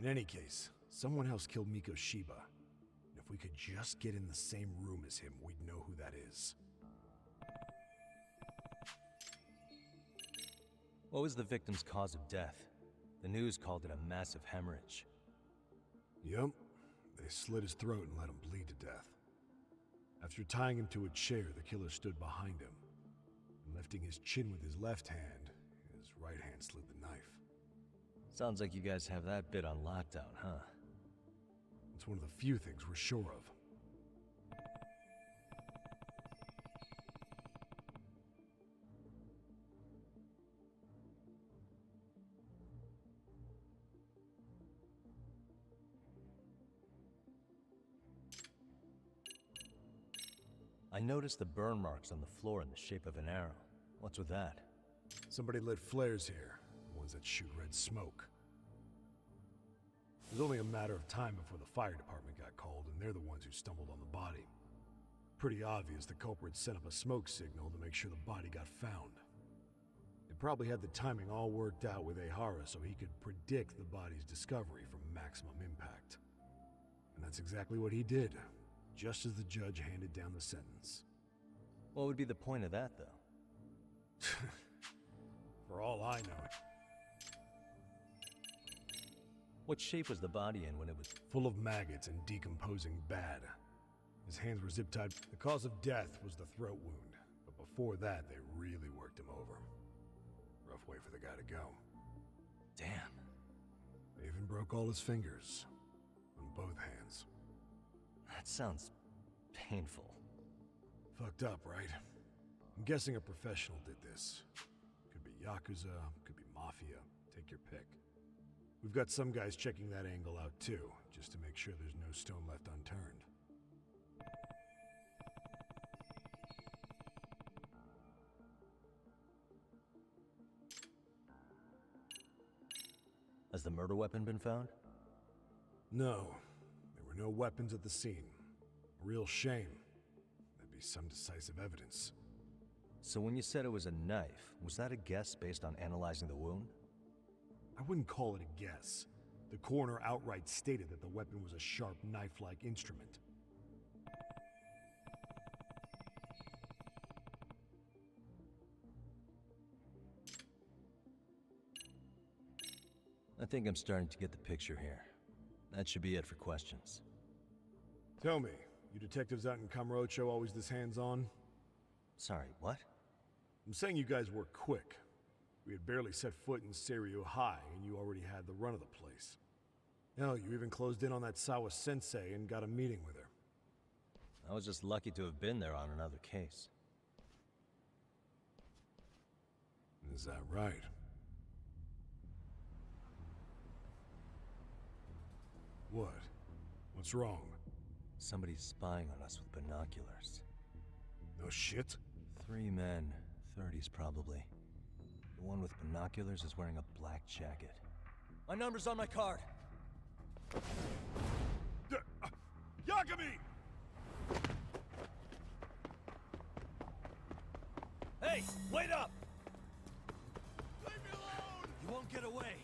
In any case, someone else killed Miko Shiba. And if we could just get in the same room as him, we'd know who that is. What was the victim's cause of death? The news called it a massive hemorrhage. Yup. They slit his throat and let him bleed to death. After tying him to a chair, the killer stood behind him. And lifting his chin with his left hand, his right hand slid the knife. Sounds like you guys have that bit on lockdown, huh? It's one of the few things we're sure of. I noticed the burn marks on the floor in the shape of an arrow. What's with that? Somebody lit flares here, ones that shoot red smoke. It was only a matter of time before the fire department got called, and they're the ones who stumbled on the body. Pretty obvious the culprit set up a smoke signal to make sure the body got found. They probably had the timing all worked out with Ihara so he could predict the body's discovery from maximum impact. And that's exactly what he did, just as the judge handed down the sentence. What would be the point of that, though? For all I know. What shape was the body in when it was... Full of maggots and decomposing bad. His hands were zip-tied. The cause of death was the throat wound, but before that, they really worked him over. Rough way for the guy to go. Damn. They even broke all his fingers. On both hands. That sounds painful. Fucked up, right? I'm guessing a professional did this. Could be Yakuza, could be Mafia. Take your pick. We've got some guys checking that angle out too, just to make sure there's no stone left unturned. Has the murder weapon been found? No. There were no weapons at the scene. A real shame. That'd be some decisive evidence. So when you said it was a knife, was that a guess based on analyzing the wound? I wouldn't call it a guess. The coroner outright stated that the weapon was a sharp knife-like instrument. I think I'm starting to get the picture here. That should be it for questions. Tell me, you detectives out in Kamurocho always this hands-on? Sorry, what? I'm saying you guys work quick. We had barely set foot in Seiryu High, and you already had the run of the place. Hell, you even closed in on that Sawa-sensei and got a meeting with her. I was just lucky to have been there on another case. Is that right? What? What's wrong? Somebody's spying on us with binoculars. No shit? 3 men, 30s probably. The one with binoculars is wearing a black jacket. My number's on my card! Yagami! Hey, wait up! Leave me alone! You won't get away.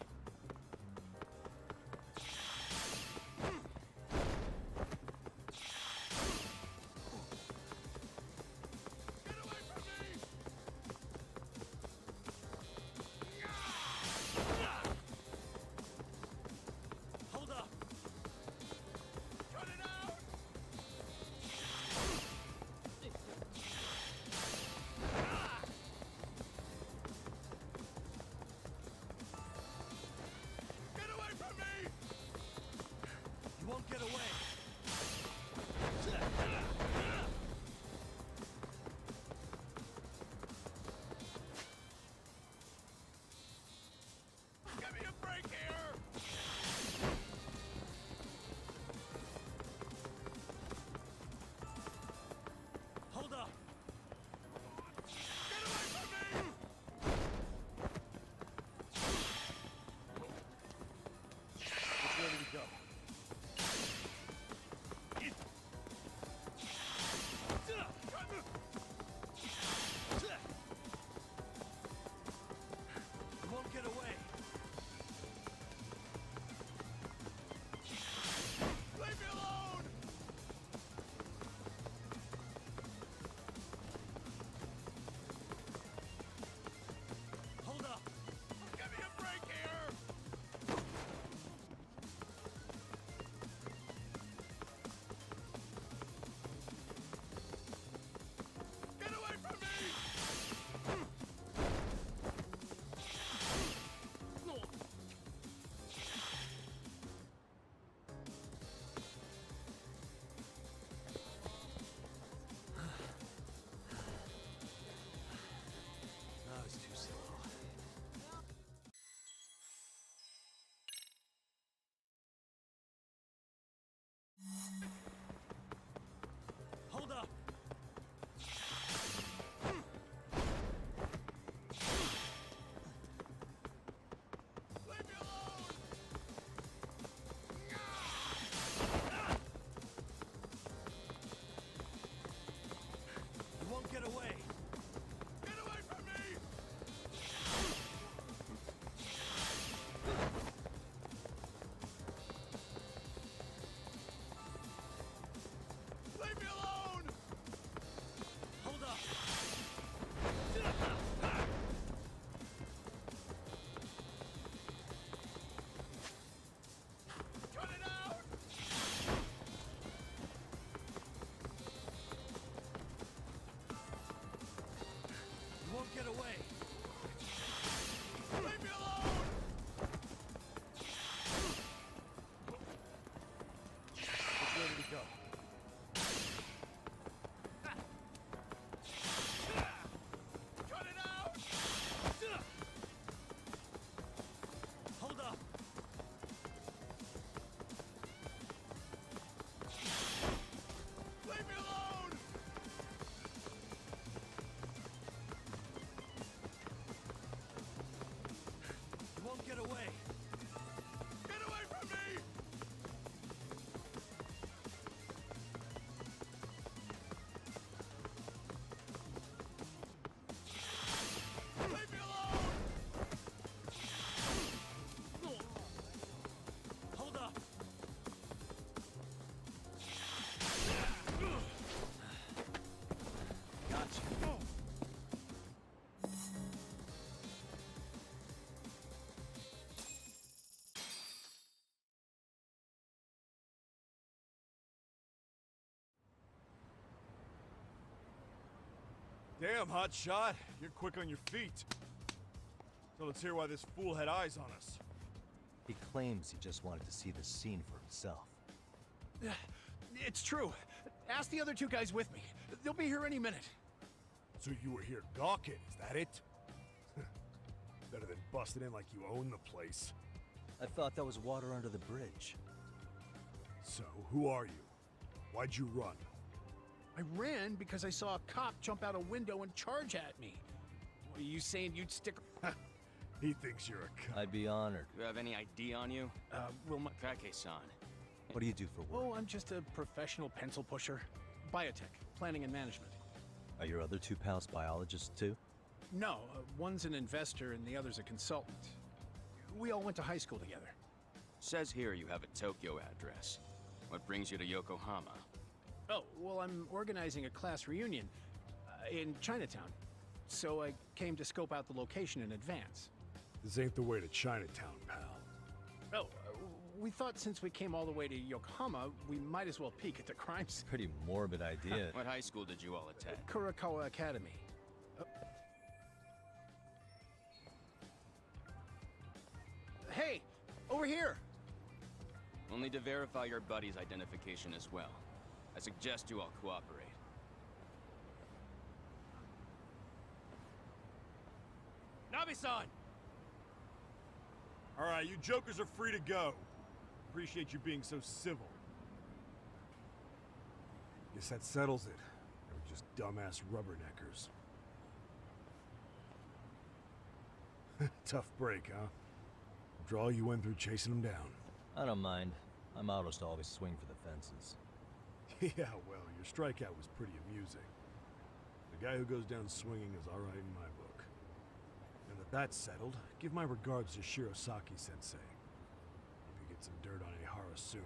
Damn, hot shot. You're quick on your feet. So let's hear why this fool had eyes on us. He claims he just wanted to see the scene for himself. It's true. Ask the other two guys with me. They'll be here any minute. So you were here gawking, is that it? Better than busting in like you own the place. I thought that was water under the bridge. So, who are you? Why'd you run? I ran because I saw a cop jump out a window and charge at me. Are you saying you'd stick... He thinks you're a cop. I'd be honored. Do you have any ID on you? Kake-san. What do you do for work? Oh, I'm just a professional pencil pusher. Biotech, planning and management. Are your other two pals biologists too? No, one's an investor and the other's a consultant. We all went to high school together. Says here you have a Tokyo address. What brings you to Yokohama? Oh, well, I'm organizing a class reunion in Chinatown. So I came to scope out the location in advance. This ain't the way to Chinatown, pal. Oh, we thought since we came all the way to Yokohama, we might as well peek at the crime scene. Pretty morbid idea. What high school did you all attend? Kurakawa Academy. Hey, over here! We'll need to verify your buddy's identification as well. I suggest you all cooperate. Nabi-san! Alright, you jokers are free to go. Appreciate you being so civil. Guess that settles it. They were just dumbass rubberneckers. Tough break, huh? After all you went through chasing them down. I don't mind. My motto's to always swing for the fences. Yeah, well, your strikeout was pretty amusing. The guy who goes down swinging is alright in my book. Now that that's settled, give my regards to Shirosaki-sensei. Hope you get some dirt on Ehara soon.